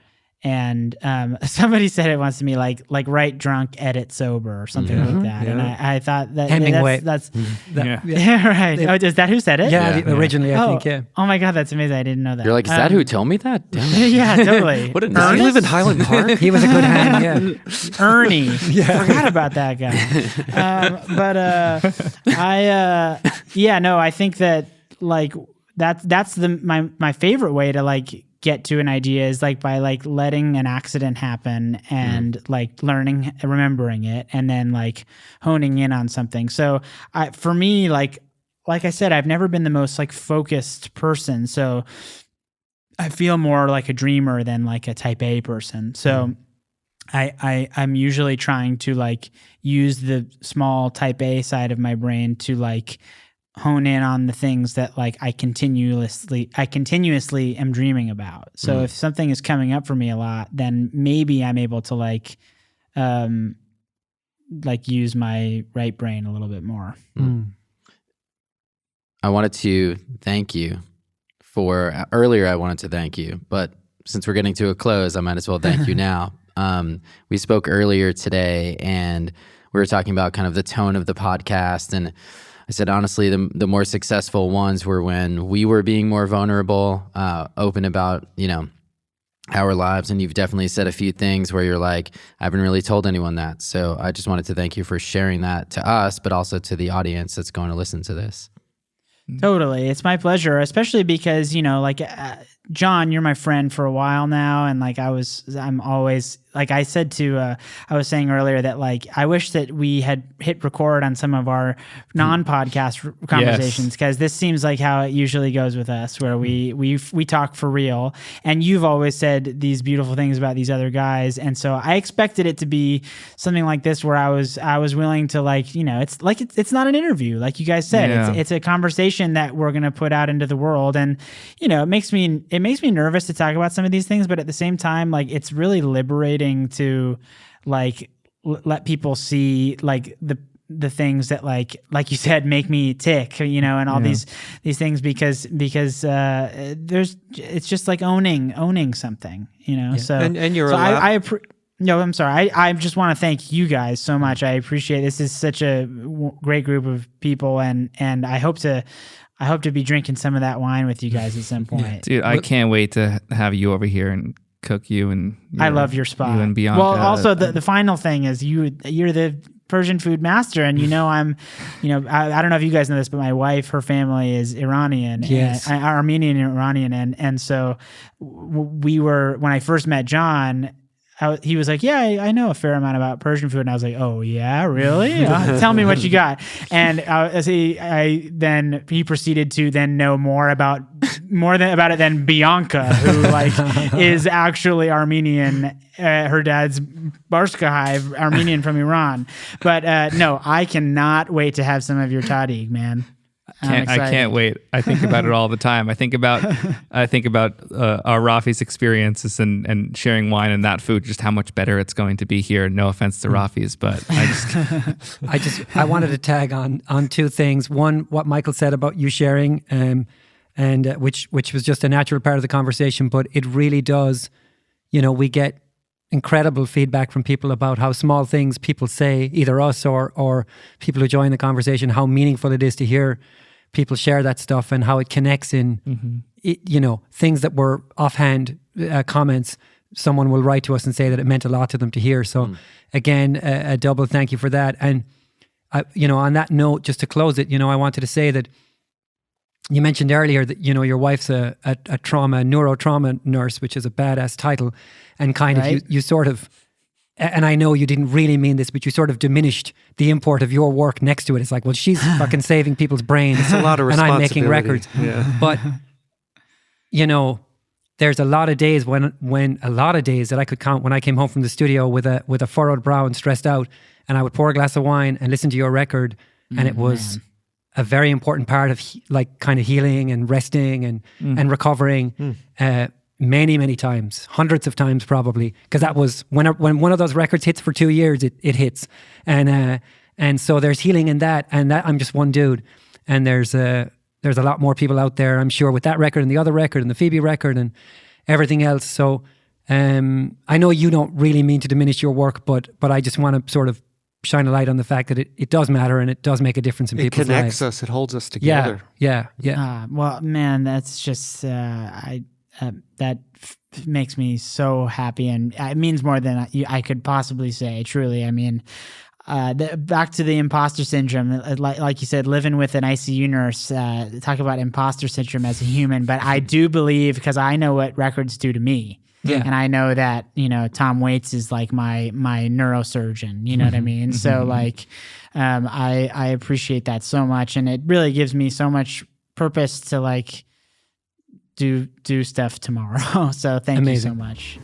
And somebody said it once to me, write drunk, edit sober, or something like that. Yeah. And I thought that Hemingway. That's right. Oh, is that who said it? Yeah, originally I think. Yeah. Oh my God, that's amazing! I didn't know that. You're like, is that who told me that? Yeah, totally. What a Does he live in Highland Park? He was a good hand. Yeah. Ernie. Forgot about that guy. I think that that's my favorite way to get to an idea is by letting an accident happen and remembering it, and then honing in on something. So for me, like I said, I've never been the most focused person. So I feel more like a dreamer than a type A person. So I'm usually trying to use the small type A side of my brain to hone in on the things that I continuously am dreaming about. So if something is coming up for me a lot, then maybe I'm able to use my right brain a little bit more. I wanted to thank you earlier I wanted to thank you, but since we're getting to a close, I might as well thank you now. We spoke earlier today, and we were talking about kind of the tone of the podcast, and I said, honestly, the more successful ones were when we were being more vulnerable, open about, our lives. And you've definitely said a few things where you're like, I haven't really told anyone that. So I just wanted to thank you for sharing that to us, but also to the audience that's going to listen to this. Totally. It's my pleasure, especially because, John, you're my friend for a while now. And I'm always, I said I was saying earlier that I wish that we had hit record on some of our non-podcast conversations, because this seems like how it usually goes with us, where we talk for real. And you've always said these beautiful things about these other guys. And so I expected it to be something like this, where I was willing to it's not an interview. Like you guys said, it's a conversation that we're going to put out into the world. And, it makes me nervous to talk about some of these things, but at the same time, it's really liberating to let people see the things that like you said make me tick, and all these things, because it's just owning something, so and you're I'm sorry. I just want to thank you guys so much. I appreciate this. Is such a great group of people, and I hope to be drinking some of that wine with you guys at some point. Dude, I can't wait to have you over here and cook you. And I love your spot. You and Bianca. Well, also the final thing is you're the Persian food master, and I'm, I don't know if you guys know this, but my wife, her family is Iranian, Armenian and Iranian, and so when I first met John, he was like, yeah, I know a fair amount about Persian food. And I was like, oh yeah, really? Tell me what you got. And he proceeded to then know more about it than Bianca, who is actually Armenian. Her dad's Barskahai, Armenian from Iran. But no, I cannot wait to have some of your tadig, man. I can't wait. I think about it all the time. I think about our Rafi's experiences and sharing wine and that food, just how much better it's going to be here. No offense to Rafi's, but I wanted to tag on two things. One, what Michael said about you sharing, and which was just a natural part of the conversation, but it really does. We get incredible feedback from people about how small things people say, either us or people who join the conversation, how meaningful it is to hear people share that stuff and how it connects in, things that were offhand comments. Someone will write to us and say that it meant a lot to them to hear. So again, a double thank you for that. And, on that note, just to close it, I wanted to say that you mentioned earlier that, your wife's a neurotrauma nurse, which is a badass title. And kind of, you sort of, and I know you didn't really mean this, but you sort of diminished the import of your work next to it. It's like, well, she's fucking saving people's brains. It's a lot of responsibility. And I'm making records. Yeah. But, there's a lot of days that I could count when I came home from the studio with a furrowed brow and stressed out, and I would pour a glass of wine and listen to your record, and it was a very important part of kind of healing and resting and recovering. Many, many times, hundreds of times probably, because that was when one of those records hits for 2 years, it hits, and so there's healing in that, and that I'm just one dude, and there's a lot more people out there, I'm sure, with that record and the other record and the Phoebe record and everything else. So I know you don't really mean to diminish your work, but I just want to sort of shine a light on the fact that it does matter and it does make a difference in people's lives. It connects us. It holds us together. Yeah. Well, man, that's just that makes me so happy, and it means more than I could possibly say. Truly, I mean, back to the imposter syndrome. Like you said, living with an ICU nurse. Talk about imposter syndrome as a human, but I do believe, because I know what records do to me. Yeah. And I know that, Tom Waits is like my neurosurgeon, you know what I mean? So I appreciate that so much. And it really gives me so much purpose to do stuff tomorrow. So thank you so much.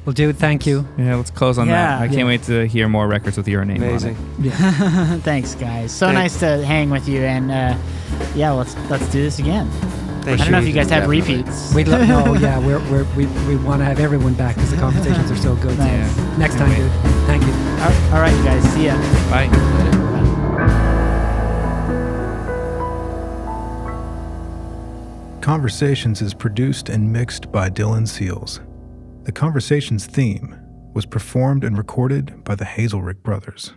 Well, dude, thank you. Yeah, let's close on that. I can't wait to hear more records with your name on it. Yeah. Thanks, guys. So nice to hang with you. And let's do this again. I don't know if you guys have repeats. We want to have everyone back because the conversations are so good. Nice. So next time, dude. Thank you. All right, you guys. See ya. Bye. Conversations is produced and mixed by Dylan Seals. The Conversations theme was performed and recorded by the Hazelrigg brothers.